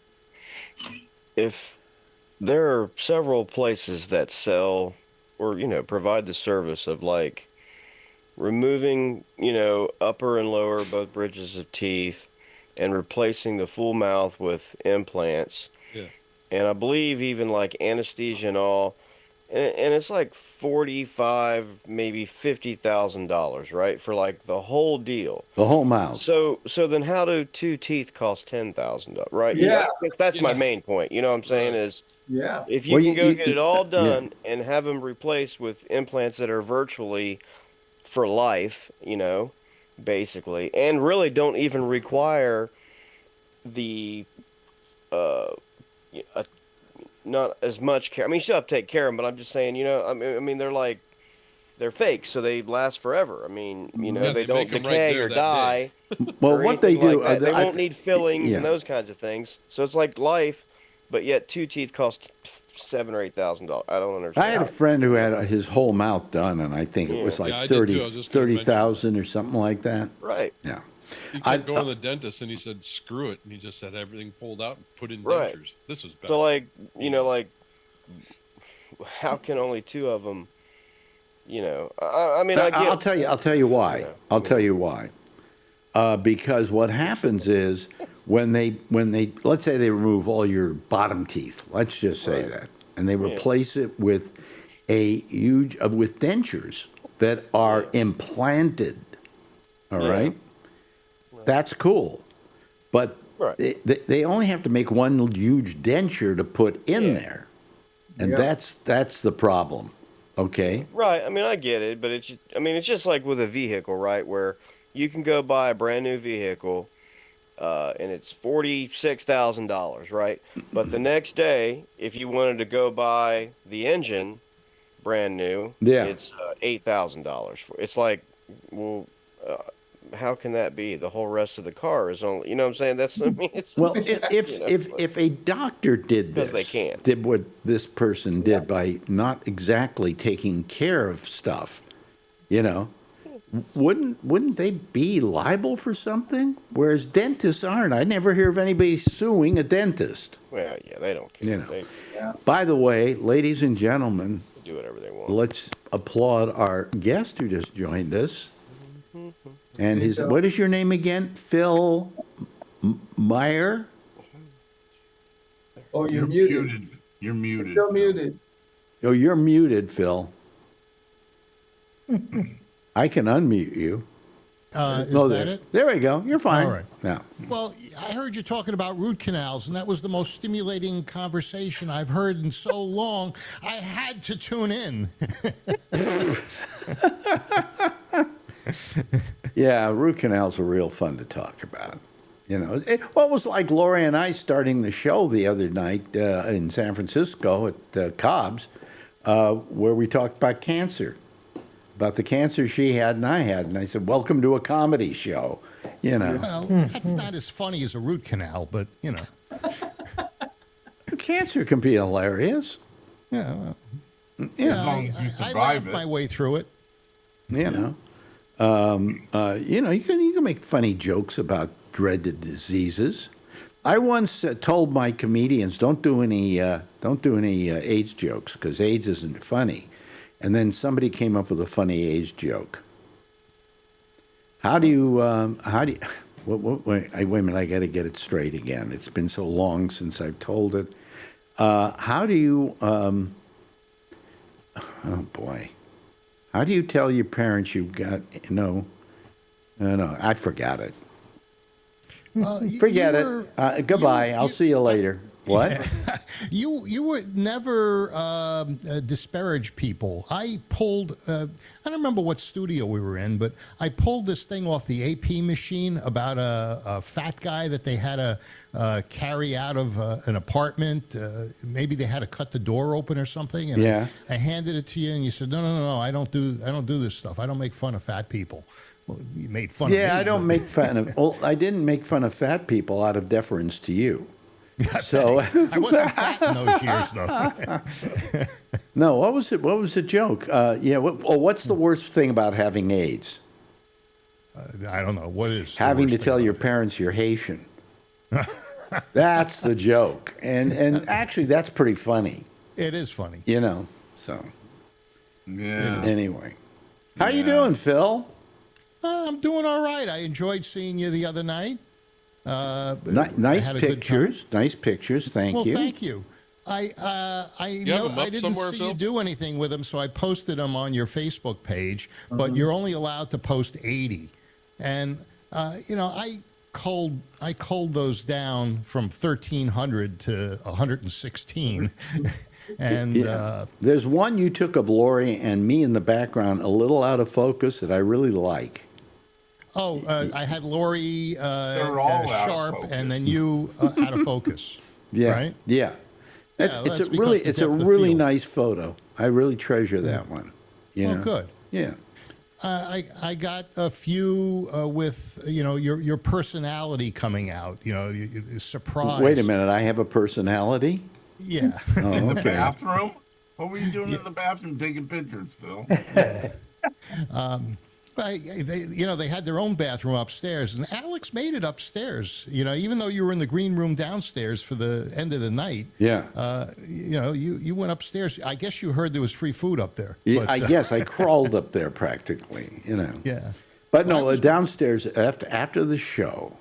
Speaker 7: there are several places that sell or provide the service of like removing upper and lower both bridges of teeth and replacing the full mouth with implants.
Speaker 5: Yeah.
Speaker 7: And I believe even like anesthesia and all, and it's like $45,000, maybe $50,000, right, for like the whole deal.
Speaker 2: The whole mouth.
Speaker 7: So then how do 2 teeth cost $10,000, right?
Speaker 4: Yeah.
Speaker 7: That's my main point. You know what I'm saying is if you can go get it all done and have them replaced with implants that are virtually for life, basically, and really don't even require the not as much care. I mean, you still have to take care of them, but I'm just saying, I mean, they're fake, so they last forever. I mean, they don't decay or die.
Speaker 2: Well, what they do,
Speaker 7: like they won't need fillings and those kinds of things. So it's like life, but yet 2 teeth cost $7,000 or $8,000. I don't understand.
Speaker 2: I had a friend who had his whole mouth done, and I think it was like 30,000 or something like that.
Speaker 7: Right.
Speaker 2: Yeah.
Speaker 5: He kept going to the dentist, and he said, "Screw it," and he just had everything pulled out and put in dentures. This was bad.
Speaker 7: So, how can only 2 of them? I mean, I get.
Speaker 2: I'll tell you why. I'll tell you why. Because what happens is when they let's say they remove all your bottom teeth. Let's just say that, and they replace it with with dentures that are implanted. All right. That's cool, but they only have to make one huge denture to put in there, and that's the problem. Okay.
Speaker 7: Right. I mean, I get it, but it's just like with a vehicle, right? Where you can go buy a brand new vehicle, and it's $46,000, right? But the next day, if you wanted to go buy the engine, brand new, it's $8,000. It's like, well. How can that be? The whole rest of the car is only, what I'm saying? It's
Speaker 2: if a doctor did this,
Speaker 7: they can.
Speaker 2: Did what this person did by not exactly taking care of stuff, wouldn't they be liable for something? Whereas dentists aren't. I never hear of anybody suing a dentist.
Speaker 7: Well, they don't care.
Speaker 2: By the way, ladies and gentlemen,
Speaker 7: do whatever they want.
Speaker 2: Let's applaud our guest who just joined us. And what is your name again? Phil Meyer?
Speaker 4: Oh, you're muted.
Speaker 8: You're muted.
Speaker 4: You're muted.
Speaker 2: Oh, you're muted, Phil. I can unmute you.
Speaker 8: Is that it?
Speaker 2: There we go. You're fine.
Speaker 8: All right.
Speaker 2: Yeah.
Speaker 8: Well, I heard you talking about root canals, and that was the most stimulating conversation I've heard in so long. I had to tune in.
Speaker 2: Yeah, root canals are real fun to talk about. Well, it was like Lori and I starting the show the other night in San Francisco at Cobb's, where we talked about cancer, about the cancer she had and I had. And I said, welcome to a comedy show,
Speaker 8: Well, that's not as funny as a root canal, but,
Speaker 2: Cancer can be hilarious.
Speaker 8: Yeah, well,
Speaker 2: Yeah.
Speaker 9: As long as you
Speaker 8: I
Speaker 9: survive
Speaker 8: laughed
Speaker 9: it.
Speaker 8: my way through it.
Speaker 2: You can make funny jokes about dreaded diseases. I once told my comedians, don't do any AIDS jokes because AIDS isn't funny. And then somebody came up with a funny AIDS joke. Wait a minute, I got to get it straight again. It's been so long since I've told it. How do you, oh boy. How do you tell your parents you've got, no, I forgot it. Forget it. Goodbye. I'll see you later. What?
Speaker 8: You would never disparage people. I pulled, I don't remember what studio we were in, but I pulled this thing off the AP machine about a fat guy that they had to carry out of an apartment. Maybe they had to cut the door open or something. And
Speaker 2: Yeah.
Speaker 8: I handed it to you, and you said, no, I don't do this stuff. I don't make fun of fat people. Well, you made fun of me.
Speaker 2: Yeah, I don't make fun of. Well, I didn't make fun of fat people out of deference to you. So
Speaker 8: I wasn't fat in those years, though.
Speaker 2: no, what was it? What was the joke? What's the worst thing about having AIDS?
Speaker 8: I don't know. What is
Speaker 2: Having to tell your parents you're Haitian. That's the joke, and actually that's pretty funny.
Speaker 8: It is funny.
Speaker 2: So
Speaker 9: Yeah.
Speaker 2: anyway, how you doing, Phil?
Speaker 8: I'm doing all right. I enjoyed seeing you the other night.
Speaker 2: Nice
Speaker 8: had a good
Speaker 2: pictures. Nice pictures. Thank
Speaker 8: Well,
Speaker 2: you.
Speaker 8: thank you. I
Speaker 5: have them up
Speaker 8: didn't
Speaker 5: somewhere,
Speaker 8: see
Speaker 5: Phil?
Speaker 8: you do anything with them, so I posted them on your Facebook page. But you're only allowed to post 80, and I culled those down from 1,300 to 116, and
Speaker 2: There's one you took of Lori and me in the background, a little out of focus, that I really like.
Speaker 8: I had Lori
Speaker 9: They're all out of
Speaker 8: sharp,
Speaker 9: focus.
Speaker 8: and then you out of focus.
Speaker 2: Yeah,
Speaker 8: Right?
Speaker 2: yeah.
Speaker 8: Yeah,
Speaker 2: It's
Speaker 8: that's
Speaker 2: a really,
Speaker 8: because
Speaker 2: it's
Speaker 8: the
Speaker 2: a
Speaker 8: depth of
Speaker 2: really
Speaker 8: field.
Speaker 2: nice photo. I really treasure that one.
Speaker 8: Well, good.
Speaker 2: Yeah.
Speaker 8: I got a few with your personality coming out. Surprise.
Speaker 2: Wait a minute. I have a personality.
Speaker 8: Yeah.
Speaker 2: Oh,
Speaker 9: In the
Speaker 2: okay.
Speaker 9: bathroom? What were you doing in the bathroom taking pictures, Phil?
Speaker 8: They had their own bathroom upstairs, and Alex made it upstairs. Even though you were in the green room downstairs for the end of the night.
Speaker 2: Yeah.
Speaker 8: You went upstairs. I guess you heard there was free food up there.
Speaker 2: Yeah,
Speaker 8: but,
Speaker 2: I guess I crawled up there practically.
Speaker 8: Yeah.
Speaker 2: But no, downstairs after the show.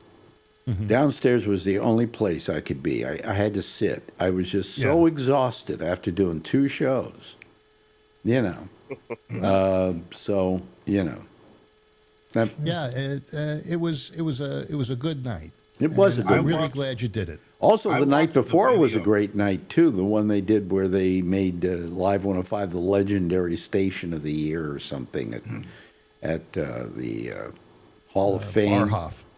Speaker 2: Downstairs was the only place I could be. I had to sit. I was just so exhausted after doing 2 shows. So.
Speaker 8: Yeah, it was a good night.
Speaker 2: It was a
Speaker 8: And
Speaker 2: good
Speaker 8: I'm really
Speaker 9: watched-
Speaker 8: glad you did it.
Speaker 2: Also,
Speaker 9: I
Speaker 2: the night
Speaker 9: watched the
Speaker 2: before was a
Speaker 9: video.
Speaker 2: great night, too. The one they did where they made Live 105 the legendary station of the year or something at the Hall of Fame.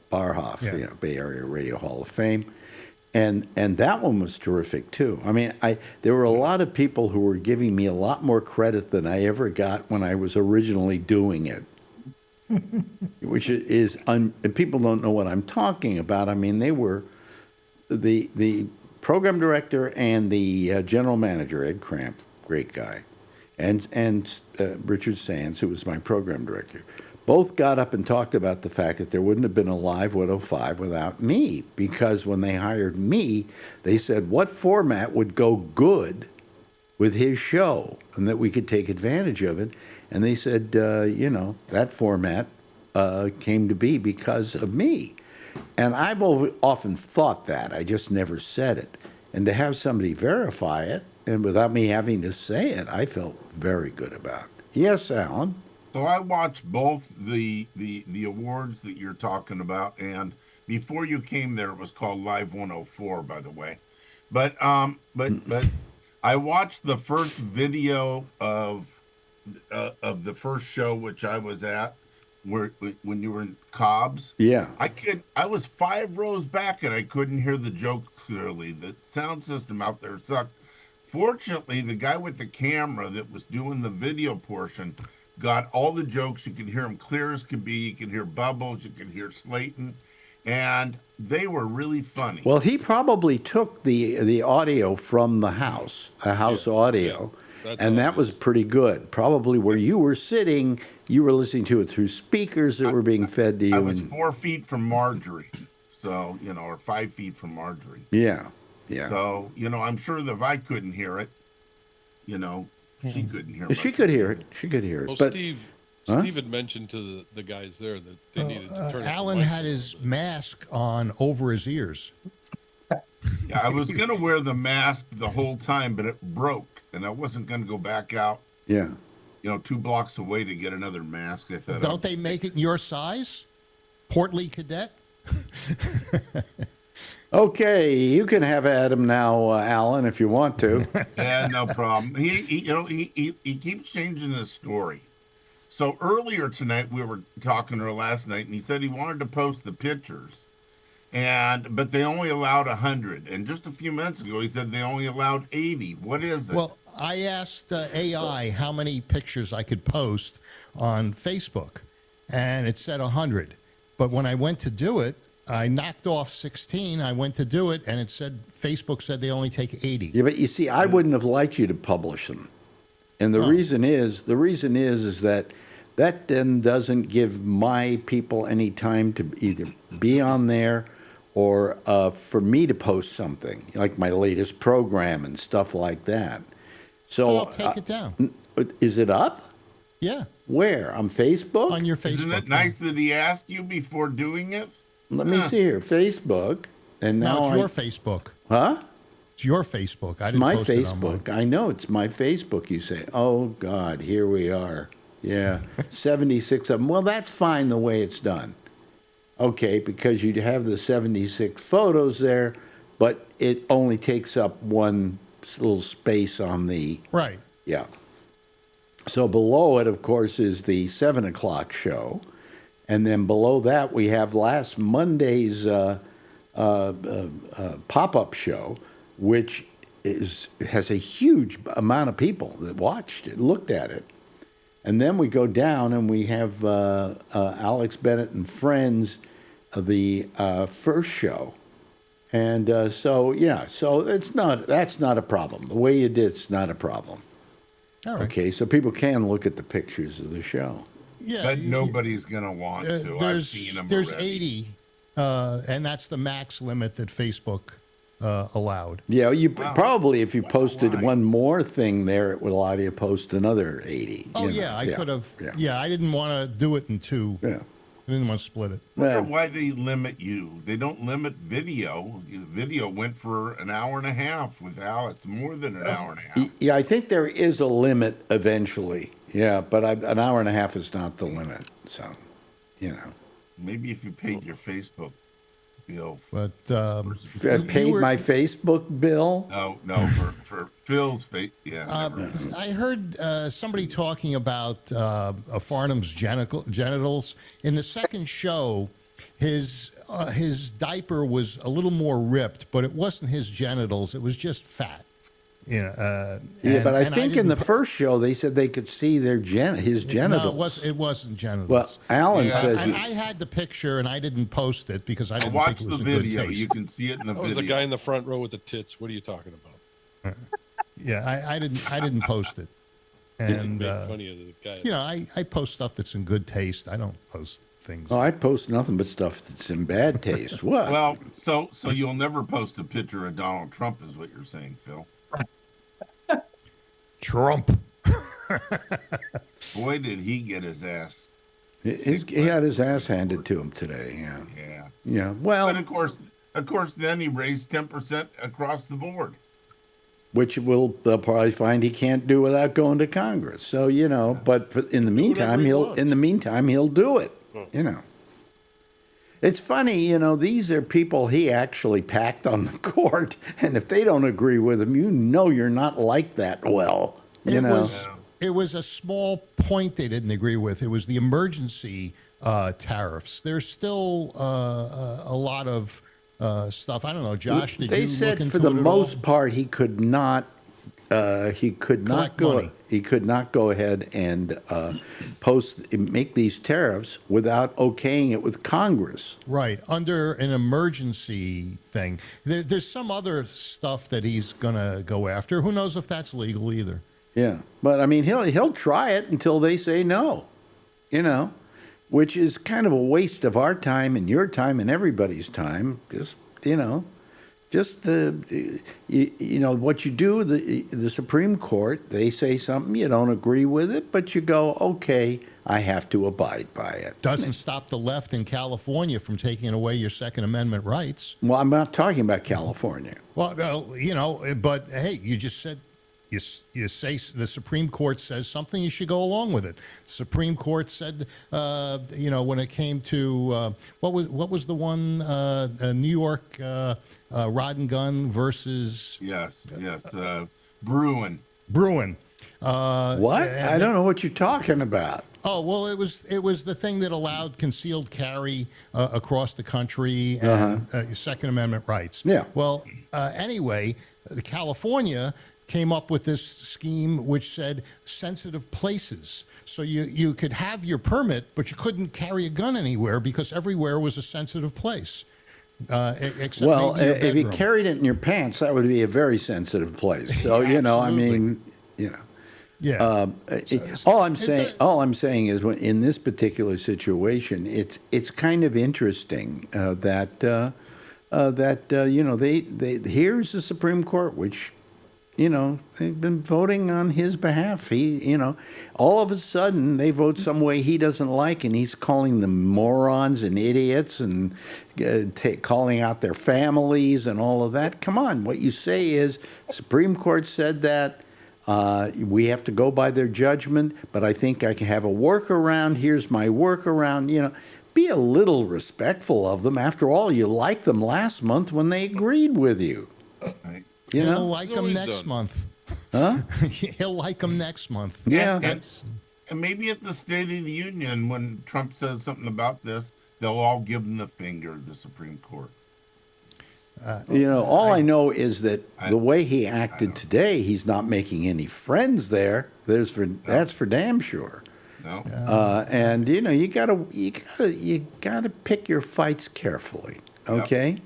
Speaker 2: Barhoff,
Speaker 8: Yeah.
Speaker 2: Bay Area Radio Hall of Fame. And that one was terrific, too. I mean, there were a lot of people who were giving me a lot more credit than I ever got when I was originally doing it. Which is, people don't know what I'm talking about. I mean, they were the program director and the general manager, Ed Cramp, great guy, and Richard Sands, who was my program director, both got up and talked about the fact that there wouldn't have been a Live 105 without me, because when they hired me, they said what format would go good with his show and that we could take advantage of it. And they said, that format came to be because of me. And I've often thought that. I just never said it. And to have somebody verify it, and without me having to say it, I felt very good about it. Yes, Alan?
Speaker 9: So I watched both the awards that you're talking about, and before you came there, it was called Live 104, by the way. But I watched the first video of the first show, which I was at, when you were in Cobb's.
Speaker 2: Yeah.
Speaker 9: I was 5 rows back and I couldn't hear the jokes clearly. The sound system out there sucked. Fortunately, the guy with the camera that was doing the video portion got all the jokes. You could hear them clear as could be. You could hear Bubbles. You could hear Slayton, and they were really funny.
Speaker 2: Well, he probably took the audio from the house, audio, and that was pretty good. Probably where you were sitting, you were listening to it through speakers that were being fed to you.
Speaker 9: I was 4 feet from Marjorie, so or 5 feet from Marjorie.
Speaker 2: Yeah, yeah.
Speaker 9: So I'm sure that if I couldn't hear it, she couldn't hear it.
Speaker 2: She could hear it. She could hear it.
Speaker 5: Well,
Speaker 2: but
Speaker 5: Steve had mentioned to the guys there that they needed to turn
Speaker 8: Alan had his mask on over his ears.
Speaker 9: Yeah, I was going to wear the mask the whole time, but it broke, and I wasn't going to go back out.
Speaker 2: Yeah.
Speaker 9: 2 blocks away to get another mask. I thought,
Speaker 8: don't they make it in your size? Portly cadet?
Speaker 2: Okay, you can have Adam now, Alan, if you want to.
Speaker 9: Yeah, no problem. He keeps changing his story. So earlier tonight, we were talking to her last night, and he said he wanted to post the pictures, but they only allowed 100. And just a few minutes ago, he said they only allowed 80. What is it?
Speaker 8: Well, I asked AI how many pictures I could post on Facebook, and it said 100. But when I went to do it, I knocked off 16. I went to do it, and it said Facebook said they only take 80.
Speaker 2: Yeah, but you see, I wouldn't have liked you to publish them, and the reason is that then doesn't give my people any time to either be on there or for me to post something like my latest program and stuff like that. So
Speaker 8: I'll take it down.
Speaker 2: Is it up?
Speaker 8: Yeah.
Speaker 2: Where? On Facebook?
Speaker 8: On your Facebook.
Speaker 9: Isn't it nice that he asked you before doing it?
Speaker 2: Let me see here. Facebook. And now
Speaker 8: it's your Facebook.
Speaker 2: Huh?
Speaker 8: It's your Facebook. I didn't
Speaker 2: my
Speaker 8: post it on mine.
Speaker 2: Facebook. I know it's my Facebook, you say. Oh, God, here we are. Yeah, 76 of them. Well, that's fine the way it's done. Okay, because you have the 76 photos there, but it only takes up one little space on the...
Speaker 8: Right.
Speaker 2: Yeah. So below it, of course, is the 7 o'clock show. And then below that, we have last Monday's pop-up show, which has a huge amount of people that watched it, looked at it. And then we go down and we have Alex Bennett and Friends, the first show. And so that's not a problem. The way you did it's not a problem.
Speaker 8: All right.
Speaker 2: Okay, so people can look at the pictures of the show.
Speaker 8: Yeah,
Speaker 9: but nobody's going to want to. I've seen them
Speaker 8: There's
Speaker 9: already.
Speaker 8: 80, and that's the max limit that Facebook allowed.
Speaker 2: Yeah, probably if you posted one more thing there, it would allow you to post another 80.
Speaker 8: Oh, I could have. Yeah, I didn't want to do it in 2.
Speaker 2: Yeah.
Speaker 8: I didn't want to split it.
Speaker 9: I wonder why they limit you. They don't limit video. Video went for an hour and a half with Alex, more than an hour and a half.
Speaker 2: Yeah, I think there is a limit eventually. Yeah, but an hour and a half is not the limit. So,
Speaker 9: Maybe if you paid your Facebook bill.
Speaker 8: But
Speaker 2: I paid my Facebook bill?
Speaker 9: No, for Phil's face. Yeah.
Speaker 8: I heard somebody talking about Farnham's genitals. In the second show, his diaper was a little more ripped, but it wasn't his genitals. It was just fat.
Speaker 2: But I think in the first show they said they could see his genitals.
Speaker 8: No, it wasn't genitals.
Speaker 2: Well, Alan says
Speaker 8: I had the picture and I didn't post it because I didn't
Speaker 9: watch
Speaker 8: think it was
Speaker 9: the
Speaker 8: in
Speaker 9: video.
Speaker 8: good taste.
Speaker 9: You can see it in the
Speaker 5: That
Speaker 9: video.
Speaker 5: was the guy in the front row with the tits. What are you talking about?
Speaker 8: Yeah, I didn't post it. And
Speaker 5: Make funny of the guy.
Speaker 8: I post stuff that's in good taste. I don't post things.
Speaker 2: Oh, I post nothing but stuff that's in bad taste. What?
Speaker 9: Well, so you'll never post a picture of Donald Trump, is what you're saying, Phil?
Speaker 8: Trump.
Speaker 9: Boy, did he get his ass.
Speaker 2: He had his ass handed to him today. Yeah.
Speaker 9: Yeah.
Speaker 2: Yeah. Well,
Speaker 9: But of course, then he raised 10% across the board.
Speaker 2: which they'll probably find he can't do without going to Congress. So but in the meantime he'll do it. It's funny, these are people he actually packed on the court, and if they don't agree with him, you're not like that
Speaker 8: It was a small point they didn't agree with. It was the emergency tariffs. There's still a lot of stuff. I don't know, Josh. Did
Speaker 2: They
Speaker 8: you
Speaker 2: said
Speaker 8: look into
Speaker 2: for the
Speaker 8: it at
Speaker 2: most
Speaker 8: all?
Speaker 2: part he could not. He could not
Speaker 8: Collect
Speaker 2: go.
Speaker 8: money.
Speaker 2: He could not go ahead and make these tariffs without okaying it with Congress.
Speaker 8: Right, under an emergency thing. There's some other stuff that he's going to go after. Who knows if that's legal either?
Speaker 2: Yeah, but I mean, he'll try it until they say no. You know, which is kind of a waste of our time and your time and everybody's time. Just what you do. The Supreme Court, they say something, you don't agree with it, but you go, okay, I have to abide by it.
Speaker 8: Doesn't stop the left in California from taking away your Second Amendment rights.
Speaker 2: Well, I'm not talking about California.
Speaker 8: Well, but hey, you just said you say the Supreme Court says something, you should go along with it. Supreme Court said, when it came to what was the one New York rod and gun versus
Speaker 9: Yes. Bruin.
Speaker 8: Brewin.
Speaker 2: What? I don't know what you're talking about.
Speaker 8: Oh, well, it was the thing that allowed concealed carry across the country and Second Amendment rights.
Speaker 2: Yeah.
Speaker 8: Well, anyway, California came up with this scheme which said sensitive places. So you could have your permit, but you couldn't carry a gun anywhere because everywhere was a sensitive place. Except
Speaker 2: Well,
Speaker 8: maybe your
Speaker 2: if you
Speaker 8: bedroom.
Speaker 2: carried it in your pants, that would be a very sensitive place. So
Speaker 8: Yeah.
Speaker 2: all I'm saying is, in this particular situation, it's kind of interesting that here's the Supreme Court, which they've been voting on his behalf. All of a sudden they vote some way he doesn't like, and he's calling them morons and idiots and calling out their families and all of that. Come on, what you say is Supreme Court said that. We have to go by their judgment, but I think I can have a workaround. Here's my workaround. Be a little respectful of them. After all, you liked them last month when they agreed with you.
Speaker 9: Right.
Speaker 8: He'll like
Speaker 5: He's
Speaker 8: them
Speaker 5: always
Speaker 8: next
Speaker 5: done.
Speaker 8: month.
Speaker 2: Huh?
Speaker 8: He'll like them next month.
Speaker 2: Yeah.
Speaker 9: And maybe at the State of the Union, when Trump says something about this, they'll all give him the finger, the Supreme Court.
Speaker 2: All I know is that
Speaker 9: I-
Speaker 2: the way he acted today, he's not making any friends there. That's for damn sure.
Speaker 9: No?
Speaker 2: And you gotta pick your fights carefully. Okay,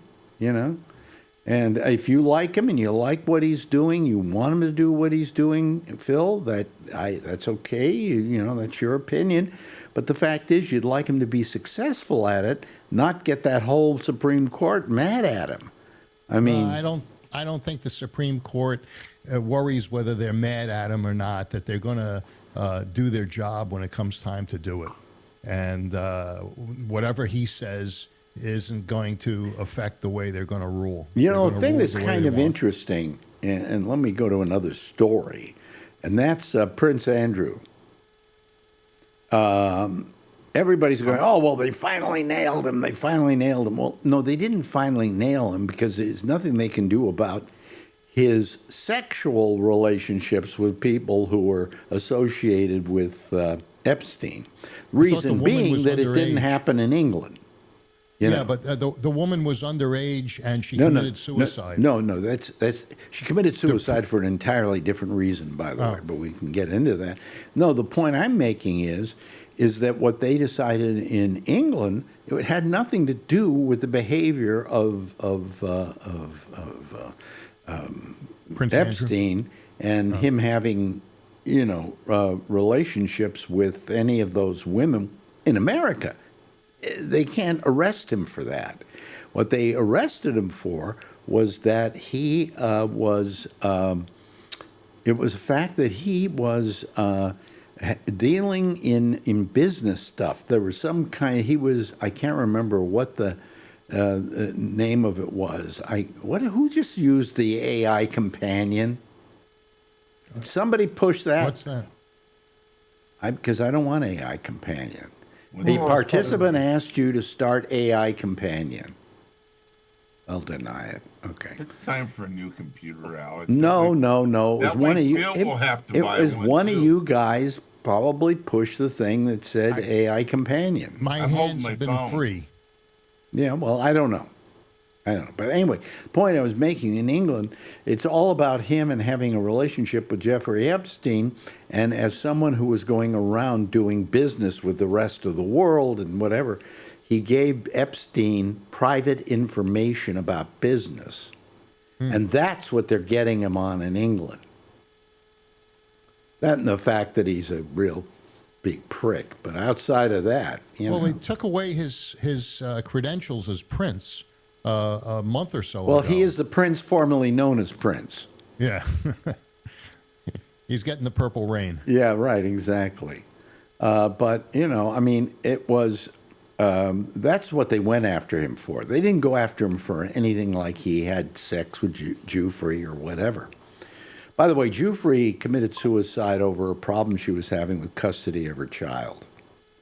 Speaker 2: And if you like him and you like what he's doing, you want him to do what he's doing, Phil. That's okay. That's your opinion. But the fact is, you'd like him to be successful at it, not get that whole Supreme Court mad at him. I mean,
Speaker 8: I don't think the Supreme Court worries whether they're mad at him or not, that they're going to do their job when it comes time to do it. And whatever he says isn't going to affect the way they're going to rule.
Speaker 2: the thing that's kind of interesting, and let me go to another story, and that's Prince Andrew. Everybody's going, oh, well, they finally nailed him. They finally nailed him. Well, no, they didn't finally nail him because there's nothing they can do about his sexual relationships with people who were associated with Epstein. Reason
Speaker 8: woman
Speaker 2: being
Speaker 8: was
Speaker 2: that it didn't
Speaker 8: underage.
Speaker 2: happen in England.
Speaker 8: But the woman was underage and she committed suicide.
Speaker 2: No, that's she committed suicide for an entirely different reason, by the way, but we can get into that. No, the point I'm making is that what they decided in England, it had nothing to do with the behavior of
Speaker 8: Prince Andrew.
Speaker 2: Epstein and him having, relationships with any of those women in America. They can't arrest him for that. What they arrested him for was that he was. It was a fact that he was dealing in business stuff. There was some kind. He was. I can't remember what the name of it was. Who just used the AI companion? Did somebody push that?
Speaker 8: What's that?
Speaker 2: Because I don't want AI companion.
Speaker 9: Well,
Speaker 2: The participant asked you to start AI companion. I'll deny it. Okay.
Speaker 9: It's time for a new computer, Alex.
Speaker 2: No. It was
Speaker 9: That
Speaker 2: one
Speaker 9: way
Speaker 2: of you.
Speaker 9: Bill will have to
Speaker 2: It
Speaker 9: buy
Speaker 2: was
Speaker 9: one,
Speaker 2: one of
Speaker 9: too.
Speaker 2: you guys probably pushed the thing that said AI companion.
Speaker 8: My
Speaker 9: I'm holding
Speaker 8: hands
Speaker 9: my
Speaker 8: have been
Speaker 9: phone.
Speaker 8: free.
Speaker 2: Yeah, well, I don't know. But anyway, the point I was making, in England, it's all about him and having a relationship with Jeffrey Epstein. And as someone who was going around doing business with the rest of the world and whatever, he gave Epstein private information about business. And that's what they're getting him on in England. That and the fact that he's a real big prick. But outside of that,
Speaker 8: Well, they took away his credentials as prince a month or so
Speaker 2: well,
Speaker 8: ago.
Speaker 2: he is the prince formerly known as Prince.
Speaker 8: Yeah. He's getting the purple rain.
Speaker 2: Yeah, right, exactly. But, I mean, it was, that's what they went after him for. They didn't go after him for anything like he had sex with Jufrey or whatever. By the way, Jufrey committed suicide over a problem she was having with custody of her child.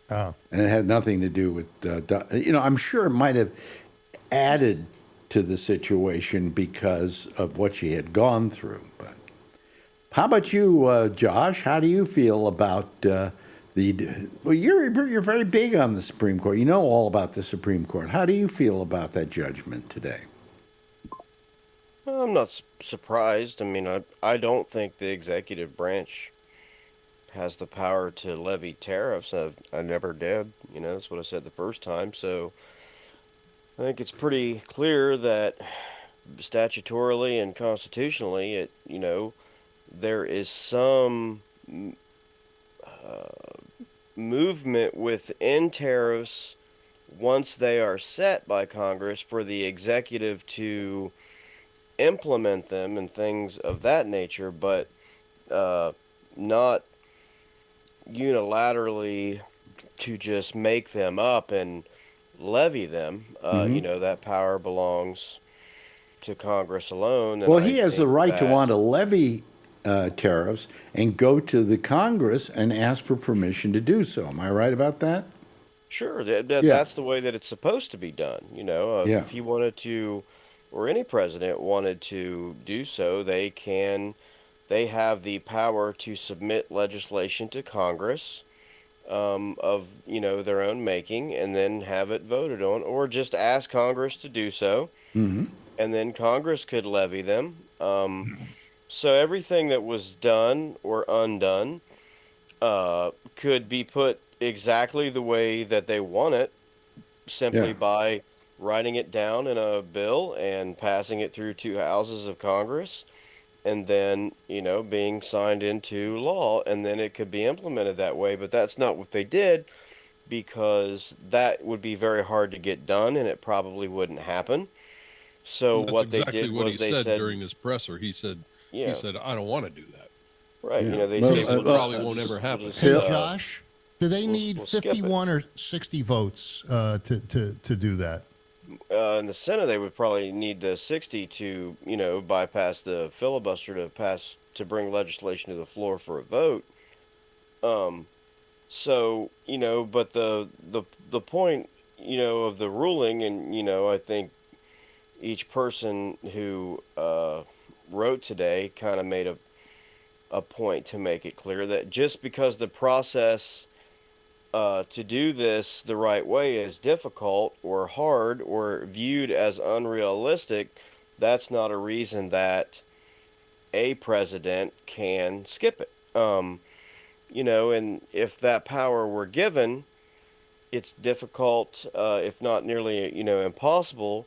Speaker 8: Oh.
Speaker 2: And it had nothing to do with, I'm sure it might have added to the situation because of what she had gone through. But how about you, Josh? How do you feel about well, you're very big on the Supreme Court. You know all about the Supreme Court. How do you feel about that judgment today?
Speaker 7: Well, I'm not surprised. I mean, I don't think the executive branch has the power to levy tariffs. I never did. That's what I said the first time. So I think it's pretty clear that statutorily and constitutionally, there is some movement within tariffs once they are set by Congress for the executive to implement them and things of that nature, but not unilaterally to just make them up and levy them. That power belongs to Congress alone. And
Speaker 2: Well, he has the right to want to levy tariffs and go to the Congress and ask for permission to do so. Am I right about that?
Speaker 7: Sure, that's the way that it's supposed to be done. If he wanted to, or any president wanted to do so, they have the power to submit legislation to Congress of their own making, and then have it voted on, or just ask Congress to do so, and then Congress could levy them. So everything that was done or undone could be put exactly the way that they want it, simply by writing it down in a bill and passing it through two houses of Congress, and then being signed into law, and then it could be implemented that way. But that's not what they did, because that would be very hard to get done, and it probably wouldn't happen. So
Speaker 5: That's
Speaker 7: what
Speaker 5: exactly
Speaker 7: they did
Speaker 5: what
Speaker 7: was
Speaker 5: he
Speaker 7: they said
Speaker 5: during his presser. He said, I don't want to do that.
Speaker 7: Right.
Speaker 2: Yeah.
Speaker 7: They
Speaker 2: Well,
Speaker 7: say
Speaker 5: it probably won't ever happen.
Speaker 8: Hey, Josh, do they need
Speaker 7: we'll skip it.
Speaker 8: 51 or 60 votes to do that?
Speaker 7: In the Senate, they would probably need the 60 to, bypass the filibuster to bring legislation to the floor for a vote. So, but the point, of the ruling, and, I think each person who wrote today kind of made a point to make it clear that just because the process to do this the right way is difficult or hard or viewed as unrealistic, that's not a reason that a president can skip it. And if that power were given, it's difficult, if not nearly, impossible,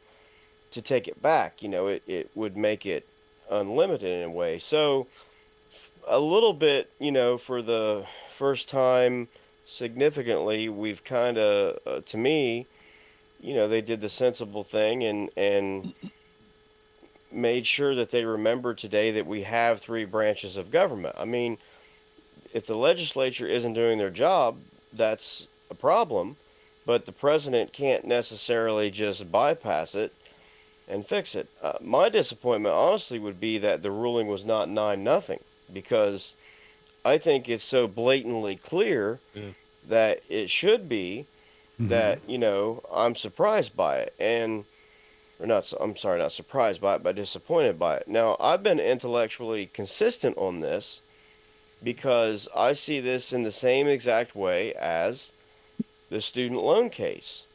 Speaker 7: to take it back. It would make it unlimited in a way. So a little bit, for the first time significantly, we've kind of, to me, they did the sensible thing and made sure that they remember today that we have three branches of government. I mean, if the legislature isn't doing their job, that's a problem, but the president can't necessarily just bypass it and fix it. My disappointment, honestly, would be that the ruling was not 9-0, because I think it's so blatantly clear that it should be that, I'm surprised by it. I'm sorry, not surprised by it, but disappointed by it. Now, I've been intellectually consistent on this, because I see this in the same exact way as the student loan case.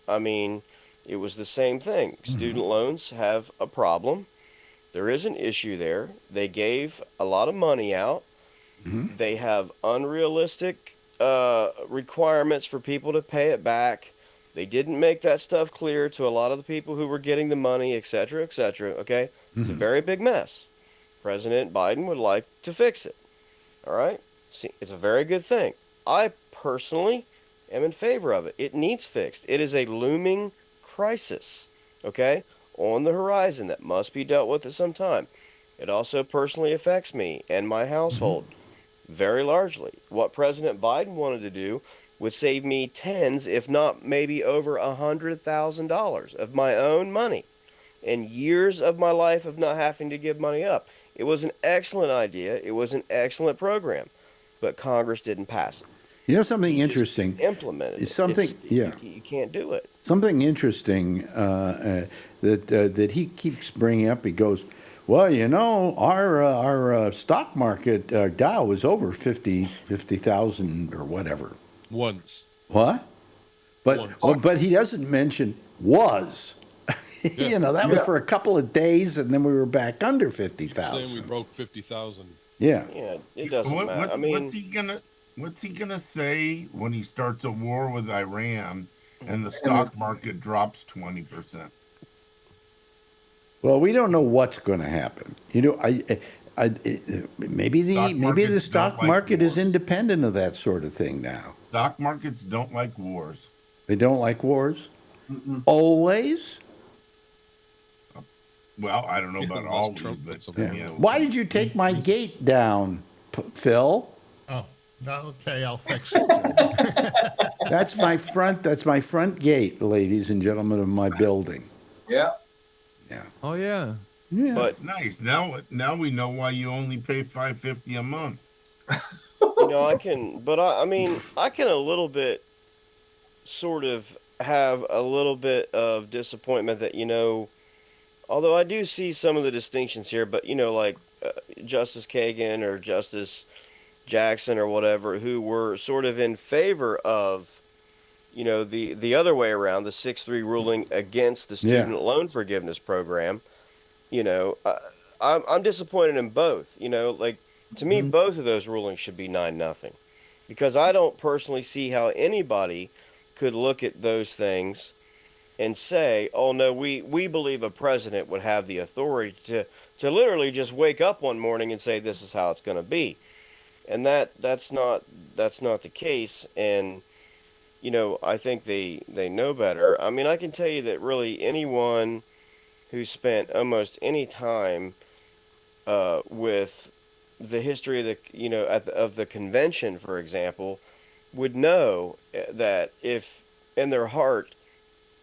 Speaker 7: I mean, it was the same thing. Student loans have a problem. There is an issue there. They gave a lot of money out. They have unrealistic requirements for people to pay it back. They didn't make that stuff clear to a lot of the people who were getting the money, et cetera, et cetera. Okay? It's a very big mess. President Biden would like to fix it. All right? See, it's a very good thing. I personally am in favor of it. It needs fixed. It is a looming crisis, okay, on the horizon that must be dealt with at some time. It also personally affects me and my household very largely. What President Biden wanted to do would save me tens, if not maybe over $100,000 of my own money and years of my life of not having to give money up. It was an excellent idea. It was an excellent program, but Congress didn't pass it.
Speaker 2: You know something interesting?
Speaker 7: Implemented it.
Speaker 2: Something, yeah.
Speaker 7: You can't do it.
Speaker 2: Something interesting that he keeps bringing up. He goes, well, our stock market Dow was over 50,000 or whatever.
Speaker 5: Once.
Speaker 2: What? But he doesn't mention was. That was for a couple of days, and then we were back under 50,000.
Speaker 5: Saying we broke 50,000.
Speaker 2: Yeah.
Speaker 7: Yeah, it doesn't matter. I mean,
Speaker 9: what's he gonna say when he starts a war with Iran and the stock market drops 20%?
Speaker 2: Well, we don't know what's going to happen. Maybe the stock market is independent of that sort of thing now.
Speaker 9: Stock markets don't like wars.
Speaker 2: They don't like wars? Always?
Speaker 9: Well, I don't know about always, but
Speaker 2: yeah. Why did you take my gate down, Phil?
Speaker 8: Oh, okay, I'll fix it.
Speaker 2: That's my front gate, ladies and gentlemen of my building.
Speaker 4: Yeah.
Speaker 2: Yeah.
Speaker 10: Oh yeah.
Speaker 2: Yeah.
Speaker 9: That's nice. Now we know why you only pay $550 a month.
Speaker 7: I can a little bit sort of have a little bit of disappointment that, although I do see some of the distinctions here, but, like Justice Kagan or Justice Jackson or whatever, who were sort of in favor of, the other way around, the 6-3 ruling against the student loan forgiveness program, I'm disappointed in both. To me, both of those rulings should be 9-0, because I don't personally see how anybody could look at those things and say, oh no, we believe a president would have the authority to literally just wake up one morning and say this is how it's going to be. And that's not the case. And I think they know better. I mean, I can tell you that really anyone who spent almost any time with the history of the of the convention, for example, would know that if in their heart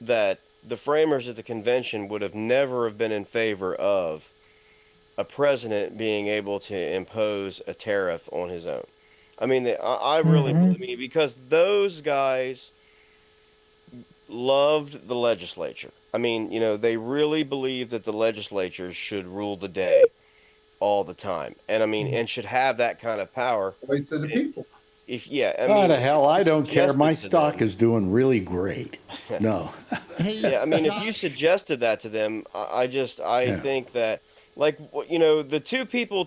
Speaker 7: that the framers of the convention would have never have been in favor of a president being able to impose a tariff on his own. I mean, I really believe, because those guys loved the legislature. I mean, they really believe that the legislature should rule the day all the time. And I mean, and should have that kind of power.
Speaker 4: Wait to the people.
Speaker 2: The hell, I don't care. My stock is doing really great. No.
Speaker 7: Yeah, I mean, if you suggested that to them, I think that, like, the two people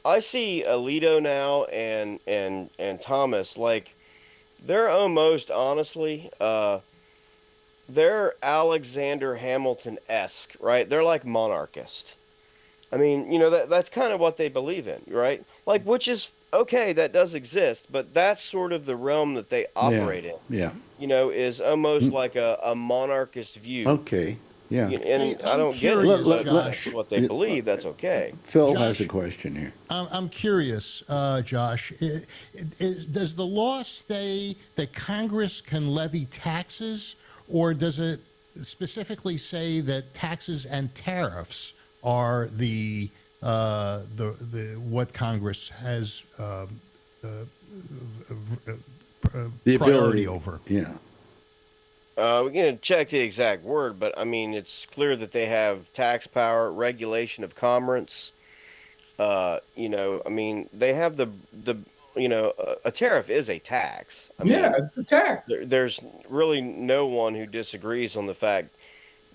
Speaker 7: I see Alito now and Thomas, like, they're almost, honestly, they're Alexander Hamilton-esque, right? They're like monarchist. I mean, that's kind of what they believe in, right? Like, which is okay, that does exist, but that's sort of the realm that they operate in.
Speaker 2: Yeah.
Speaker 7: Is almost like a monarchist view.
Speaker 2: Okay. Yeah.
Speaker 7: And I don't get it, but that's what they believe. That's okay.
Speaker 2: Phil
Speaker 8: Josh,
Speaker 2: has a question here.
Speaker 8: I'm curious, Josh. Does the law say that Congress can levy taxes, or does it specifically say that taxes and tariffs are the what Congress has
Speaker 2: The
Speaker 8: priority
Speaker 2: ability
Speaker 8: over?
Speaker 2: Yeah.
Speaker 7: We're going to check the exact word, but I mean, it's clear that they have tax power, regulation of commerce, You know, I mean, they have the you know, a tariff is a tax. I
Speaker 4: Yeah,
Speaker 7: mean,
Speaker 4: it's a tax.
Speaker 7: there's really no one who disagrees on the fact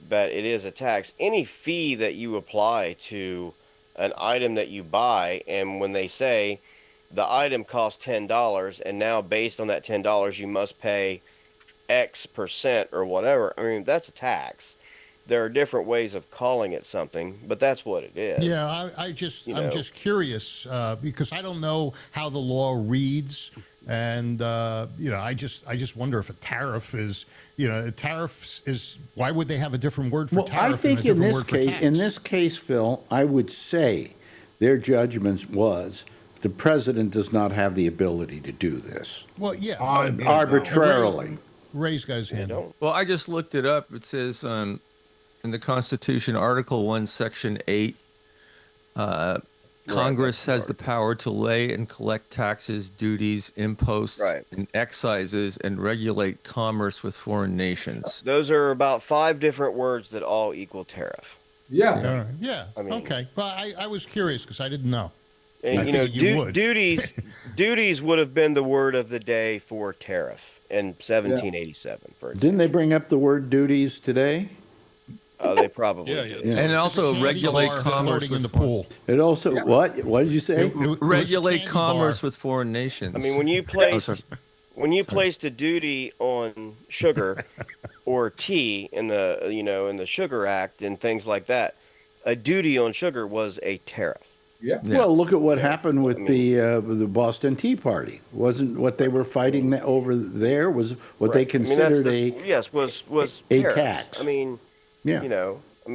Speaker 7: that it is a tax. Any fee that you apply to an item that you buy, and when they say the item costs $10, and now based on that $10, you must pay X percent or whatever. I mean, that's a tax. There are different ways of calling it something, but that's what it is.
Speaker 8: Yeah,
Speaker 7: You
Speaker 8: I'm
Speaker 7: know.
Speaker 8: just curious because I don't know how the law reads, and you know, I just wonder if a tariff is, you know, a tariff is. Why would they have a different word for
Speaker 2: Well,
Speaker 8: tariff?
Speaker 2: I think
Speaker 8: and a
Speaker 2: in
Speaker 8: different
Speaker 2: this
Speaker 8: word for
Speaker 2: case,
Speaker 8: tax?
Speaker 2: in this case, Phil, I would say their judgment was the president does not have the ability to do this
Speaker 8: Well, yeah,
Speaker 9: On his own.
Speaker 2: arbitrarily.
Speaker 8: Ray's got his
Speaker 7: They
Speaker 8: hand up.
Speaker 7: don't.
Speaker 10: Well, I just looked it up. It says in the Constitution, Article 1, Section 8, Congress has the power to lay and collect taxes, duties, imposts,
Speaker 7: Right.
Speaker 10: and excises and regulate commerce with foreign nations.
Speaker 7: Those are about 5 different words that all equal tariff.
Speaker 4: Yeah.
Speaker 8: All right. Yeah.
Speaker 7: I mean-
Speaker 8: okay. Well, I was curious because I didn't know.
Speaker 7: And
Speaker 8: I
Speaker 7: you know,
Speaker 8: figured you would.
Speaker 7: duties would have been the word of the day for tariff in 1787, for example.
Speaker 2: Didn't they bring up the word duties today?
Speaker 7: They probably
Speaker 5: Yeah,
Speaker 7: did.
Speaker 5: yeah.
Speaker 10: And also
Speaker 8: Candy
Speaker 10: regulate
Speaker 8: bar
Speaker 10: commerce
Speaker 8: floating in
Speaker 10: with
Speaker 8: the pool.
Speaker 2: It also what? What did you say?
Speaker 8: It was a
Speaker 10: regulate
Speaker 8: candy
Speaker 10: commerce
Speaker 8: bar.
Speaker 10: with foreign nations.
Speaker 7: I mean, when you placed a duty on sugar or tea in the in the Sugar Act and things like that, a duty on sugar was a tariff.
Speaker 4: Yeah.
Speaker 10: Yeah.
Speaker 2: Well, look at what happened with the Boston Tea Party. Wasn't what they were fighting over there was what they
Speaker 7: Right. I mean,
Speaker 2: considered
Speaker 7: was
Speaker 2: a
Speaker 7: tariffs.
Speaker 2: tax.
Speaker 7: I mean,
Speaker 2: yeah.
Speaker 7: I mean,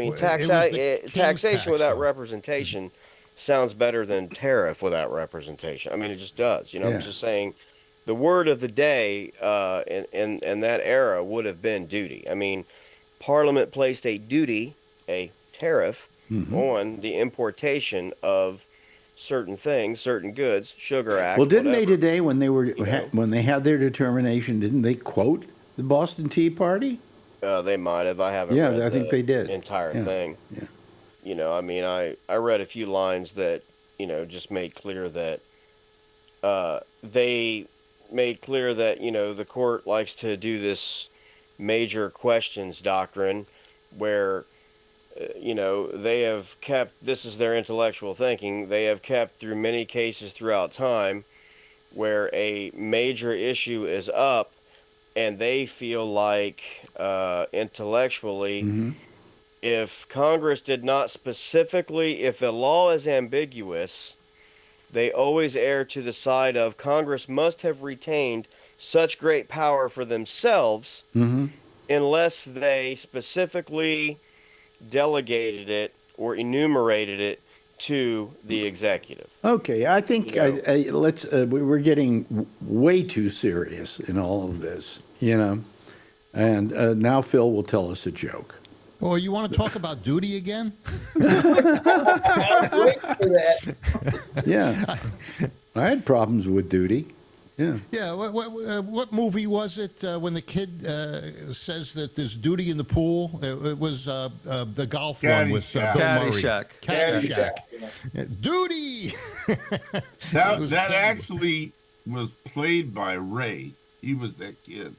Speaker 8: Well, it was the king's
Speaker 7: taxation
Speaker 8: tax,
Speaker 7: without
Speaker 8: though.
Speaker 7: representation sounds better than tariff without representation. I mean, it just does. You know,
Speaker 2: Yeah.
Speaker 7: I'm just saying, the word of the day in that era would have been duty. I mean, Parliament placed a duty, a tariff, on the importation of certain things, certain goods, Sugar Act.
Speaker 2: Well, didn't they
Speaker 7: whatever.
Speaker 2: today when they were
Speaker 7: know.
Speaker 2: when they had their determination? Didn't they quote the Boston Tea Party?
Speaker 7: They might have. I haven't.
Speaker 2: Yeah,
Speaker 7: read
Speaker 2: I think
Speaker 7: the
Speaker 2: they did.
Speaker 7: entire
Speaker 2: Yeah,
Speaker 7: thing.
Speaker 2: yeah.
Speaker 7: You know, I mean, I read a few lines that just made clear that they made clear that the court likes to do this major questions doctrine, where they have kept, this is their intellectual thinking, they have kept through many cases throughout time where a major issue is up, and they feel like intellectually, if Congress did not specifically, if the law is ambiguous, they always err to the side of Congress must have retained such great power for themselves unless they specifically delegated it or enumerated it to the executive.
Speaker 2: Okay, I think let's. We're getting way too serious in all of this, and now Phil will tell us a joke.
Speaker 8: Oh, you want to talk about duty again?
Speaker 4: I was waiting for that.
Speaker 2: Yeah, I had problems with duty. Yeah.
Speaker 8: Yeah. What movie was it when the kid says that there's duty in the pool? It was the golf one with Bill Murray.
Speaker 10: Caddyshack.
Speaker 8: Caddyshack. Duty.
Speaker 9: That actually was played by Ray. He was that kid.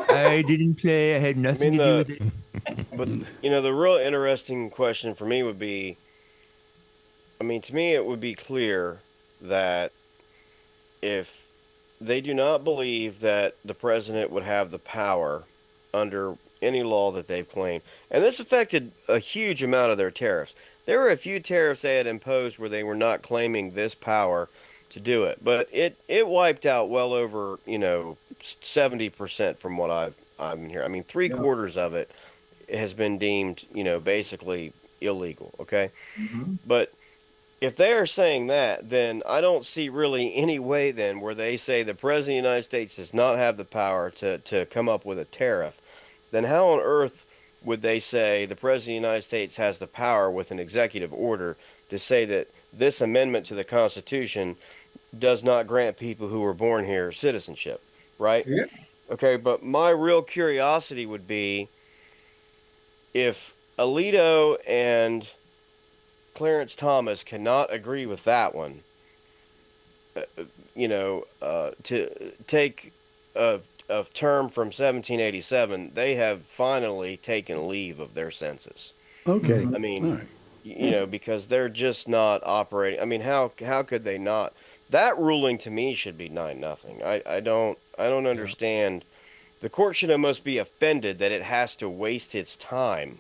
Speaker 10: I didn't play. I had nothing to do with it.
Speaker 7: But the real interesting question for me would be, to me it would be clear that if they do not believe that the president would have the power under any law that they've claimed, and this affected a huge amount of their tariffs. There were a few tariffs they had imposed where they were not claiming this power to do it, but it wiped out well over 70% from what I've been hearing. I mean, three-quarters of it has been deemed basically illegal. Okay, but if they are saying that, then I don't see really any way then where they say the President of the United States does not have the power to come up with a tariff. Then how on earth would they say the President of the United States has the power with an executive order to say that this amendment to the Constitution does not grant people who were born here citizenship, right?
Speaker 4: Yeah.
Speaker 7: Okay, but my real curiosity would be if Alito and Clarence Thomas cannot agree with that one. To take a term from 1787, they have finally taken leave of their senses.
Speaker 2: Okay.
Speaker 7: I mean,
Speaker 2: All right.
Speaker 7: because they're just not operating. I mean, how could they not? That ruling to me should be 9-0. I don't understand. The court should almost be offended that it has to waste its time.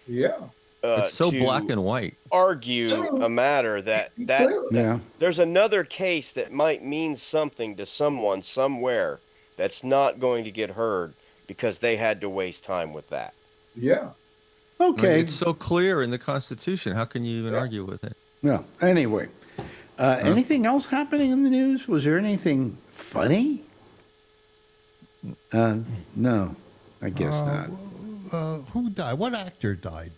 Speaker 4: Yeah.
Speaker 10: It's so
Speaker 7: to
Speaker 10: black and white.
Speaker 7: argue a matter that
Speaker 2: Yeah.
Speaker 7: there's another case that might mean something to someone somewhere that's not going to get heard because they had to waste time with that.
Speaker 4: Yeah.
Speaker 10: I mean,
Speaker 2: Okay.
Speaker 10: it's so clear in the Constitution. How can you even argue with it?
Speaker 2: No. Anyway, anything else happening in the news? Was there anything funny? No, I guess not.
Speaker 8: Who died? What actor died?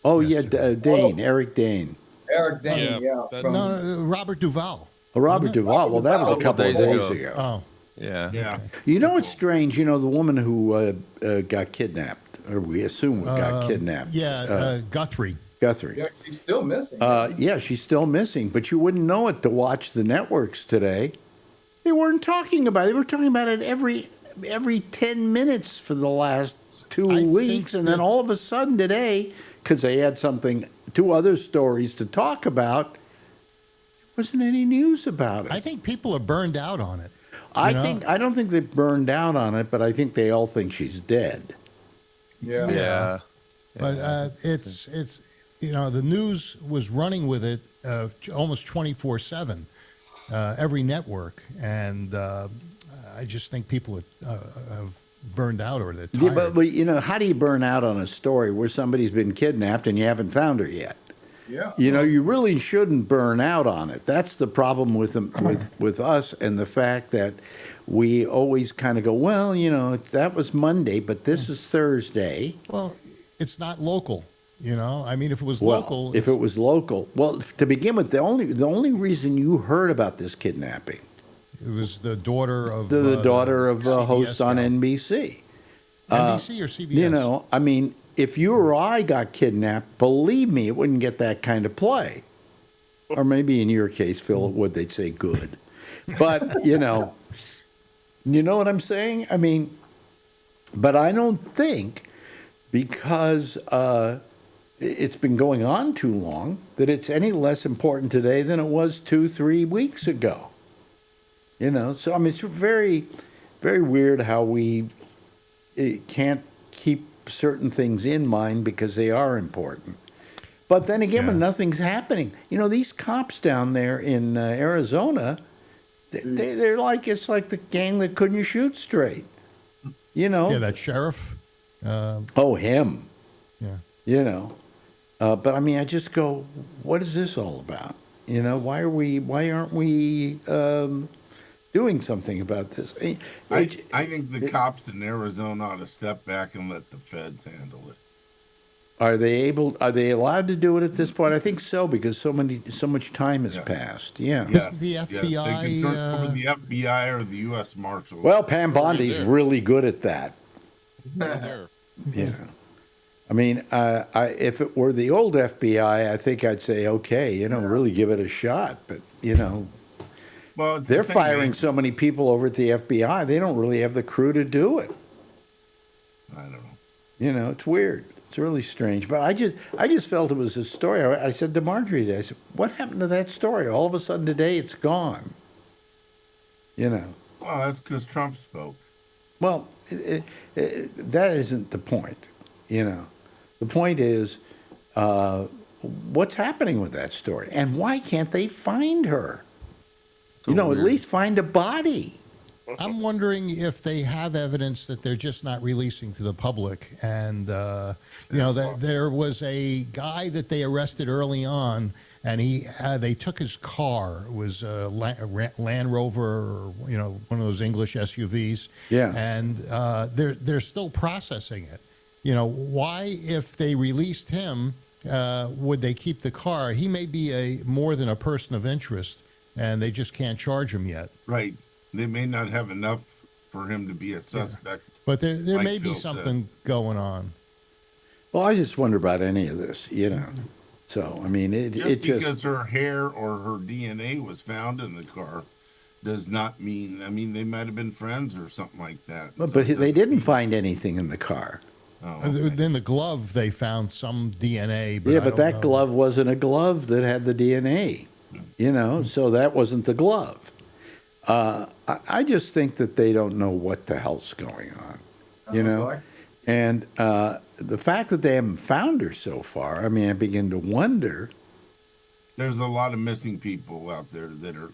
Speaker 2: Dane, Eric Dane.
Speaker 4: Eric Dane, yeah.
Speaker 5: that-
Speaker 4: from-
Speaker 8: No, Robert Duvall.
Speaker 2: Robert Duvall. Well, that was a couple of
Speaker 10: days
Speaker 2: days
Speaker 10: ago.
Speaker 2: ago.
Speaker 8: Oh,
Speaker 10: Yeah.
Speaker 9: Yeah.
Speaker 2: You know what's strange? You know, the woman who got kidnapped, or we assume got kidnapped.
Speaker 8: Guthrie.
Speaker 2: Guthrie.
Speaker 4: yeah, she's still missing.
Speaker 2: Yeah, she's still missing, but you wouldn't know it to watch the networks today. They weren't talking about it. They were talking about it every 10 minutes for the last 2
Speaker 8: I think
Speaker 2: weeks, and then
Speaker 8: that-
Speaker 2: all of a sudden today, because they had two other stories to talk about, there wasn't any news about it.
Speaker 8: I think people are burned out on it.
Speaker 2: I
Speaker 8: you know?
Speaker 2: don't think they burned out on it, but I think they all think she's dead.
Speaker 4: yeah.
Speaker 10: Yeah.
Speaker 8: But it's the news was running with it almost 24/7, every network, and I just think people have burned out or they're
Speaker 2: Yeah,
Speaker 8: tired.
Speaker 2: but how do you burn out on a story where somebody's been kidnapped and you haven't found her yet?
Speaker 4: Yeah.
Speaker 2: You really shouldn't burn out on it. That's the problem with with us, and the fact that we always kind of go, well, that was Monday, but this is Thursday.
Speaker 8: Well, it's not local. I mean, if it was
Speaker 2: Well,
Speaker 8: local,
Speaker 2: if it was local, well, to begin with, the only reason you heard about this kidnapping,
Speaker 8: it was the daughter of
Speaker 2: the daughter of a host
Speaker 8: CBS
Speaker 2: on
Speaker 8: guy.
Speaker 2: NBC.
Speaker 8: NBC or CBS.
Speaker 2: I mean, if you or I got kidnapped, believe me, it wouldn't get that kind of play. Or maybe in your case, Phil, it would. They'd say good. But, you know what I'm saying? I mean, but I don't think because it's been going on too long that it's any less important today than it was 2-3 weeks ago. So I mean, it's very, very weird how we can't keep certain things in mind because they are important. But then again, when nothing's happening, these cops down there in Arizona, they're like, it's like the gang that couldn't shoot straight.
Speaker 8: Yeah, that sheriff.
Speaker 2: Oh, him.
Speaker 8: Yeah.
Speaker 2: But I mean, I just go, what is this all about? Why aren't we doing something about this?
Speaker 9: I think the cops in Arizona ought to step back and let the feds handle it.
Speaker 2: Are they allowed to do it at this point? I think so, because so much time has passed. Yeah.
Speaker 8: Isn't the
Speaker 9: Yes,
Speaker 8: FBI,
Speaker 9: they can turn it over to the FBI or the U.S. Marshals.
Speaker 2: Well, Pam Bondi's really good at that.
Speaker 5: There.
Speaker 2: I mean, if it were the old FBI, I think I'd say, okay, really give it a shot. But,
Speaker 9: well, it's
Speaker 2: they're
Speaker 9: the same
Speaker 2: firing
Speaker 9: thing.
Speaker 2: so many people over at the FBI, they don't really have the crew to do it.
Speaker 9: I don't know.
Speaker 2: It's weird. It's really strange. But I just felt it was a story. I said to Marjorie today, I said, what happened to that story? All of a sudden today, it's gone.
Speaker 9: Well, that's because Trump spoke.
Speaker 2: Well, that isn't the point. The point is, what's happening with that story, and why can't they find her? At least find a body.
Speaker 8: I'm wondering if they have evidence that they're just not releasing to the public. And, that there was a guy that they arrested early on, and they took his car. It was a Land Rover, or, one of those English SUVs.
Speaker 2: Yeah.
Speaker 8: And they're still processing it. Why, if they released him, would they keep the car? He may be more than a person of interest, and they just can't charge him yet.
Speaker 9: Right. They may not have enough for him to be a suspect.
Speaker 8: But there
Speaker 9: like
Speaker 8: may be
Speaker 9: Bill
Speaker 8: something going on.
Speaker 2: Well, I just wonder about any of this. So I mean, it
Speaker 9: Because
Speaker 2: just
Speaker 9: her hair or her DNA was found in the car does not mean. I mean, they might have been friends or something like that.
Speaker 2: but
Speaker 9: So it
Speaker 2: they
Speaker 9: doesn't
Speaker 2: didn't
Speaker 9: mean-
Speaker 2: find anything in the car.
Speaker 9: Oh, okay.
Speaker 8: In the glove, they found some DNA. But
Speaker 2: Yeah,
Speaker 8: I
Speaker 2: but
Speaker 8: don't
Speaker 2: that
Speaker 8: know.
Speaker 2: glove wasn't a glove that had the DNA, so that wasn't the glove. I just think that they don't know what the hell's going on,
Speaker 4: boy.
Speaker 2: and the fact that they haven't found her so far, I mean, I begin to wonder.
Speaker 9: There's a lot of missing people out there that are.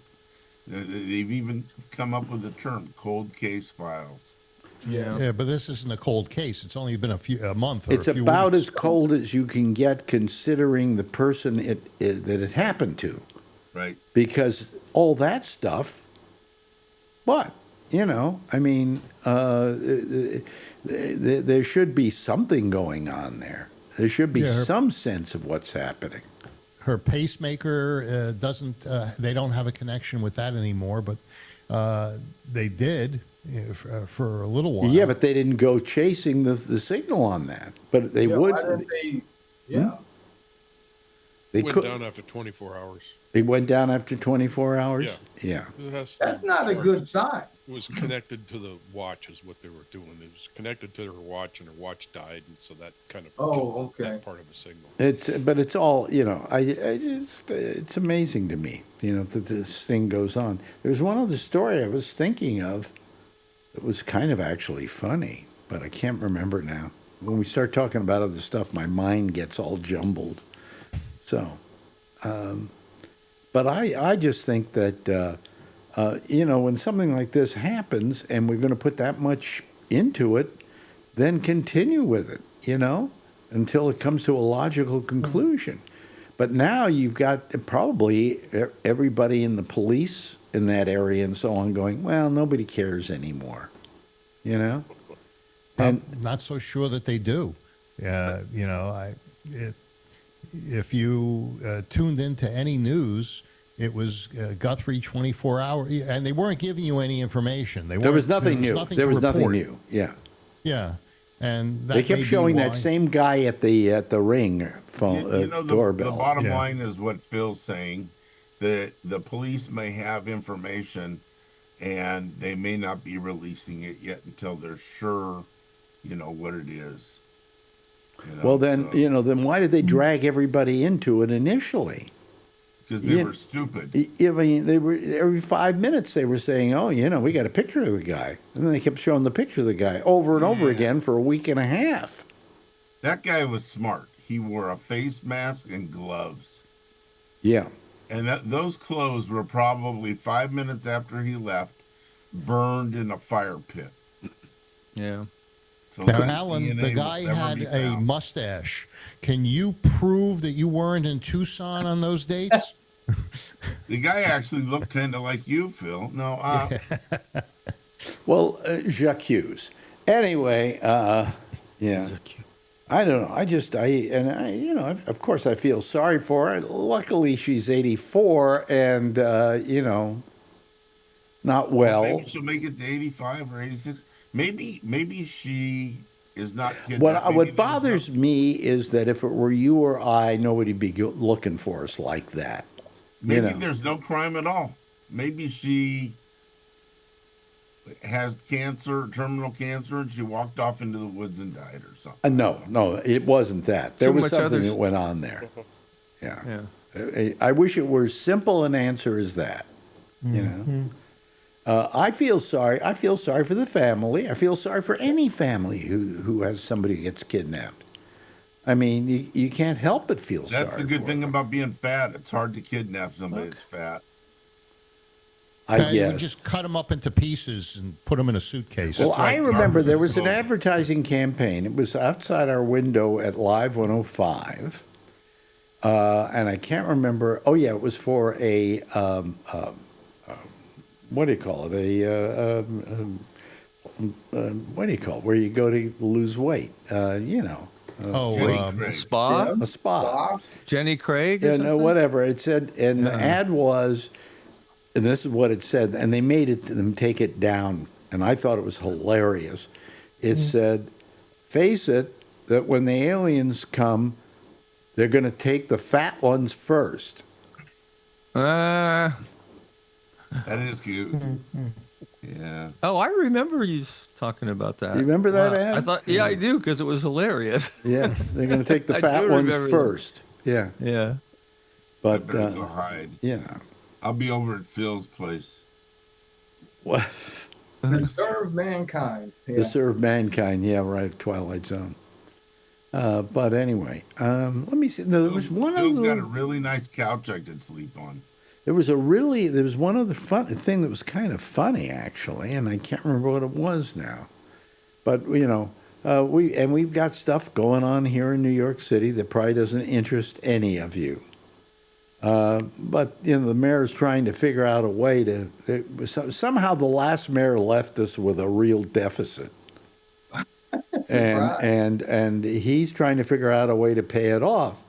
Speaker 9: They've even come up with the term "cold case files."
Speaker 8: Yeah, but this isn't a cold case. It's only been a month. Or
Speaker 2: It's
Speaker 8: a few
Speaker 2: about
Speaker 8: weeks.
Speaker 2: as cold as you can get, considering the person that it happened to,
Speaker 9: Right.
Speaker 2: because all that stuff. But I mean, there should be something going on there. There should be some sense of what's happening.
Speaker 8: Her pacemaker doesn't. They don't have a connection with that anymore, but they did for a little while.
Speaker 2: Yeah, but they didn't go chasing the signal on that. But they would.
Speaker 4: Why didn't they? Yeah.
Speaker 2: They
Speaker 5: Went
Speaker 2: could.
Speaker 5: down after 24 hours.
Speaker 2: It went down after 24 hours.
Speaker 5: Yeah.
Speaker 2: Yeah.
Speaker 5: It has-
Speaker 4: That's not a good sign.
Speaker 5: It was connected to the watch, is what they were doing. It was connected to her watch, and her watch died, and so that kind of
Speaker 4: Oh,
Speaker 5: killed
Speaker 4: okay.
Speaker 5: that part of a signal.
Speaker 2: But it's all I just it's amazing to me that this thing goes on. There's one other story I was thinking of that was kind of actually funny, but I can't remember now. When we start talking about other stuff, my mind gets all jumbled. So, but I just think that when something like this happens and we're going to put that much into it, then continue with it, until it comes to a logical conclusion. But now you've got probably everybody in the police in that area and so on going, well, nobody cares anymore, And
Speaker 8: I'm not so sure that they do. If you tuned into any news, it was Guthrie 24 hours, and they weren't giving you any information.
Speaker 2: there was nothing new. There was nothing
Speaker 8: report.
Speaker 2: new. Yeah.
Speaker 8: Yeah, and that
Speaker 2: They
Speaker 8: may
Speaker 2: kept
Speaker 8: be
Speaker 2: showing that
Speaker 8: why-
Speaker 2: same guy at the Ring phone
Speaker 9: The
Speaker 2: doorbell.
Speaker 9: bottom
Speaker 8: Yeah.
Speaker 9: line is what Phil's saying, that the police may have information and they may not be releasing it yet until they're sure, what it is.
Speaker 2: Well, then then why did they drag everybody into it initially?
Speaker 9: because they were stupid.
Speaker 2: I mean, they were every 5 minutes they were saying, "Oh, we got a picture of the guy," and then they kept showing the picture of the guy over and over again for a week and a half.
Speaker 9: That guy was smart. He wore a face mask and gloves.
Speaker 2: Yeah.
Speaker 9: And those clothes were probably 5 minutes after he left, burned in a fire pit.
Speaker 10: Yeah.
Speaker 9: So
Speaker 8: Now,
Speaker 9: his
Speaker 8: Alan,
Speaker 9: DNA
Speaker 8: the
Speaker 9: will
Speaker 8: guy
Speaker 9: never
Speaker 8: had
Speaker 9: be
Speaker 8: a
Speaker 9: found.
Speaker 8: mustache. Can you prove that you weren't in Tucson on those dates?
Speaker 9: The guy actually looked kind of like you, Phil. No,
Speaker 2: Well, Jacques Hughes. Anyway, yeah. I don't know. Of course, I feel sorry for her. Luckily, she's 84 and, not well.
Speaker 9: maybe she'll make it to 85 or 86. Maybe she is not kidnapped.
Speaker 2: What
Speaker 9: Maybe
Speaker 2: bothers me is that if it were you or I, nobody'd be looking for us like that.
Speaker 9: Maybe there's no crime at all. Maybe she has cancer, terminal cancer, and she walked off into the woods and died or something.
Speaker 2: No, it wasn't that. There
Speaker 10: Too
Speaker 2: was
Speaker 10: much
Speaker 2: something
Speaker 10: others-
Speaker 2: that went on there. Yeah.
Speaker 10: Yeah.
Speaker 2: I wish it were as simple an answer as that. I feel sorry. I feel sorry for the family. I feel sorry for any family who has somebody who gets kidnapped. I mean, you can't help but feel sorry.
Speaker 9: That's the good
Speaker 2: for
Speaker 9: thing
Speaker 2: them.
Speaker 9: about being fat. It's hard to kidnap somebody that's fat.
Speaker 2: I
Speaker 8: You would
Speaker 2: guess.
Speaker 8: just cut them up into pieces and put them in a suitcase.
Speaker 2: Well,
Speaker 9: right.
Speaker 2: I remember there was an
Speaker 9: Slogan.
Speaker 2: advertising campaign. It was outside our window at Live 105. And I can't remember. Oh, yeah, it was for a, what do you call it? What do you call it? Where you go to lose weight,
Speaker 9: Jenny Craig.
Speaker 10: Spa?
Speaker 2: a spa.
Speaker 10: Jenny Craig? Or
Speaker 2: Yeah, no,
Speaker 10: something?
Speaker 2: whatever. It said, and the ad was, and this is what it said, and they made them take it down, and I thought it was hilarious. It said, face it, that when the aliens come, They're going to take the fat ones first.
Speaker 9: That is cute. Yeah.
Speaker 10: Oh, I remember you talking about that.
Speaker 2: You remember that ad?
Speaker 10: I thought, yeah, I do, because it was hilarious.
Speaker 2: Yeah, they're going to take the
Speaker 10: I
Speaker 2: fat
Speaker 10: do
Speaker 2: ones
Speaker 10: remember that.
Speaker 2: first. Yeah,
Speaker 10: Yeah.
Speaker 2: but
Speaker 9: Better go hide.
Speaker 2: yeah.
Speaker 9: I'll be over at Phil's place.
Speaker 2: What?
Speaker 4: To serve mankind. Yeah.
Speaker 2: To serve mankind. Yeah, right. Twilight Zone. But anyway, let me see. There was one
Speaker 9: Phil's
Speaker 2: other.
Speaker 9: got a really nice couch I could sleep on.
Speaker 2: There was one other fun thing that was kind of funny actually, and I can't remember what it was now. But we've got stuff going on here in New York City that probably doesn't interest any of you. But the mayor's trying to figure out a way to. Somehow the last mayor left us with a real deficit, and he's trying to figure out a way to pay it off.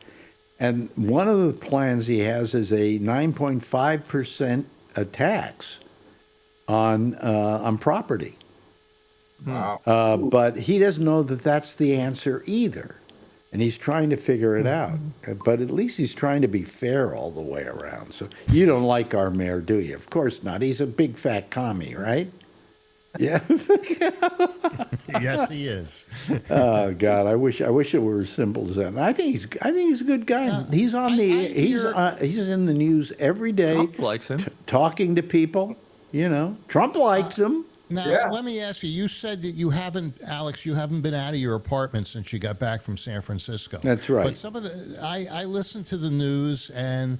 Speaker 2: And one of the plans he has is a 9.5% tax on property.
Speaker 9: Wow.
Speaker 2: But he doesn't know that that's the answer either. And he's trying to figure it out. But at least he's trying to be fair all the way around. So you don't like our mayor, do you? Of course not. He's a big fat commie, right? Yeah.
Speaker 8: Yes, he is.
Speaker 2: Oh God, I wish it were as simple as that. And I think he's a good guy. He's on he's in the news every day.
Speaker 10: Trump likes him.
Speaker 2: Talking to people. Trump likes him.
Speaker 8: Now, let me ask you. You said that Alex, you haven't been out of your apartment since you got back from San Francisco.
Speaker 2: That's right.
Speaker 8: But some of I listened to the news, and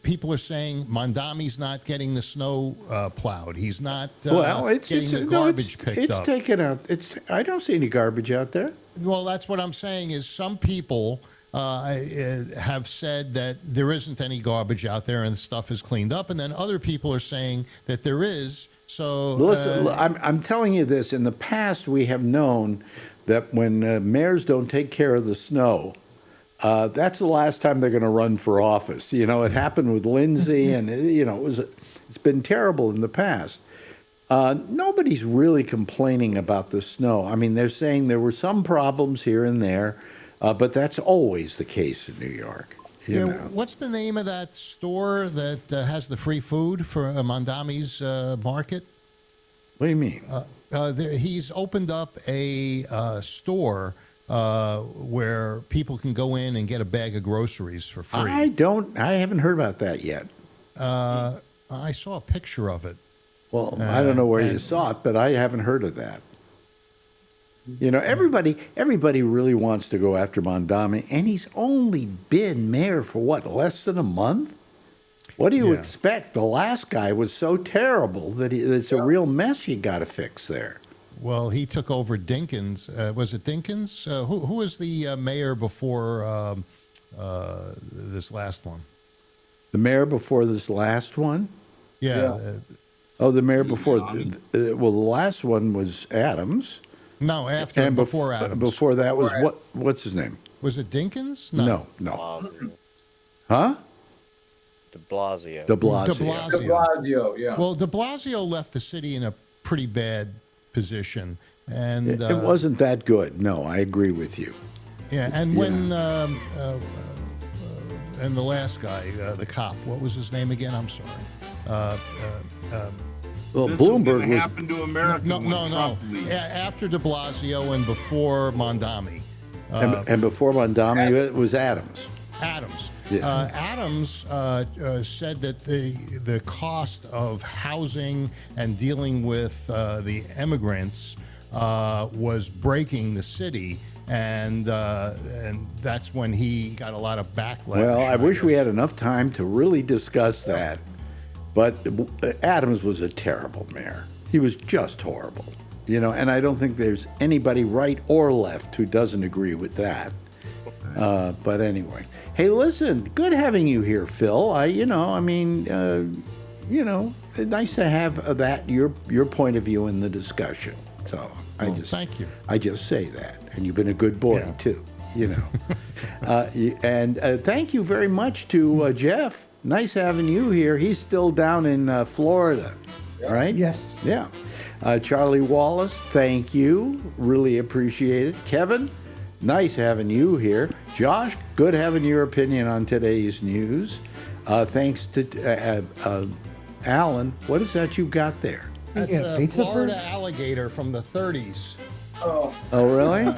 Speaker 8: people are saying Mondami's not getting the snow plowed. He's not getting the garbage picked up.
Speaker 2: It's taken out. I don't see any garbage out there.
Speaker 8: Well, that's what I'm saying is some people have said that there isn't any garbage out there and the stuff is cleaned up, and then other people are saying that there is. So
Speaker 2: listen, I'm telling you this. In the past, we have known that when mayors don't take care of the snow, that's the last time they're going to run for office. It happened with Lindsay, and it's been terrible in the past. Nobody's really complaining about the snow. I mean, they're saying there were some problems here and there, but that's always the case in New York.
Speaker 8: What's the name of that store that has the free food for Mondami's market?
Speaker 2: What do you mean?
Speaker 8: He's opened up a store where people can go in and get a bag of groceries for free.
Speaker 2: I haven't heard about that yet.
Speaker 8: I saw a picture of it.
Speaker 2: Well, I don't know where you saw it, but I haven't heard of that. Everybody really wants to go after Mondami, and he's only been mayor for less than a month? What do you expect? The last guy was so terrible that it's a real mess you got to fix there.
Speaker 8: Well, he took over Dinkins. Was it Dinkins? Who was the mayor before this last one?
Speaker 2: The mayor before this last one?
Speaker 8: Yeah.
Speaker 2: The mayor before. The last one was Adams.
Speaker 8: No, before Adams.
Speaker 2: Before that was what's his name?
Speaker 8: Was it Dinkins?
Speaker 2: No. Huh?
Speaker 7: De Blasio.
Speaker 2: De Blasio.
Speaker 4: De Blasio, yeah.
Speaker 8: Well, de Blasio left the city in a pretty bad position. And
Speaker 2: it wasn't that good. No, I agree with you.
Speaker 8: Yeah, and when and the last guy, the cop, what was his name again? I'm sorry.
Speaker 2: Well,
Speaker 9: This
Speaker 2: Bloomberg
Speaker 9: was happened to America.
Speaker 8: No. After de Blasio and before Mondami.
Speaker 2: And before Mondami, it was Adams.
Speaker 8: Adams.
Speaker 2: Yeah.
Speaker 8: Adams said that the cost of housing and dealing with the immigrants was breaking the city, and that's when he got a lot of backlash.
Speaker 2: Well, I wish we had enough time to really discuss that. But Adams was a terrible mayor. He was just horrible, and I don't think there's anybody right or left who doesn't agree with that. But anyway, hey, listen, good having you here, Phil. Nice to have that your point of view in the discussion. So
Speaker 8: thank you.
Speaker 2: I just say that, and you've been a good boy too. And thank you very much to Jeff. Nice having you here. He's still down in Florida, right?
Speaker 6: Yes.
Speaker 2: Yeah. Charlie Wallace, thank you. Really appreciate it. Kevin, nice having you here. Josh, good having your opinion on today's news. Thanks to Alan. What is that you got there?
Speaker 8: That's
Speaker 6: Yeah,
Speaker 8: a
Speaker 6: pizza
Speaker 8: Florida
Speaker 6: bird?
Speaker 8: alligator from the 30s.
Speaker 4: Oh,
Speaker 2: Oh, really?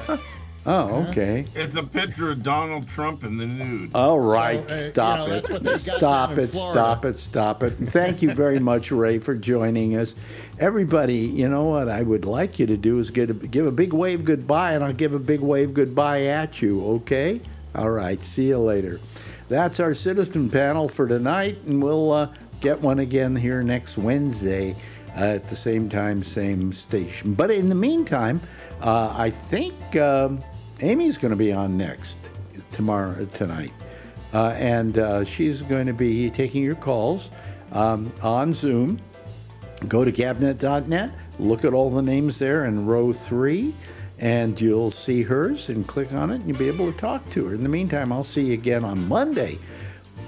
Speaker 2: Oh, okay.
Speaker 9: It's a picture of Donald Trump in the nude.
Speaker 2: All right,
Speaker 8: So,
Speaker 2: stop
Speaker 8: that's what
Speaker 2: it.
Speaker 8: they got
Speaker 2: Stop
Speaker 8: down in
Speaker 2: it,
Speaker 8: Florida.
Speaker 2: stop it, stop it. And thank you very much, Ray, for joining us. Everybody, you know what I would like you to do is give a big wave goodbye, and I'll give a big wave goodbye at you, okay? All right, see you later. That's our citizen panel for tonight, and we'll get one again here next Wednesday at the same time, same station. But in the meantime, I think Amy's going to be on next tonight, and she's going to be taking your calls on Zoom. Go to gabnet.net, look at all the names there in row 3, and you'll see hers, and click on it, and you'll be able to talk to her. In the meantime, I'll see you again on Monday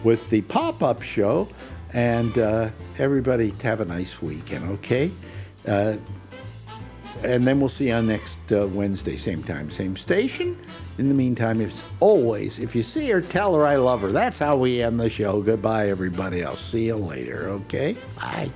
Speaker 2: with the pop-up show, and everybody have a nice weekend, okay? And then we'll see you on next Wednesday, same time, same station. In the meantime, if you see her, tell her I love her. That's how we end the show. Goodbye, everybody. I'll see you later, okay? Bye.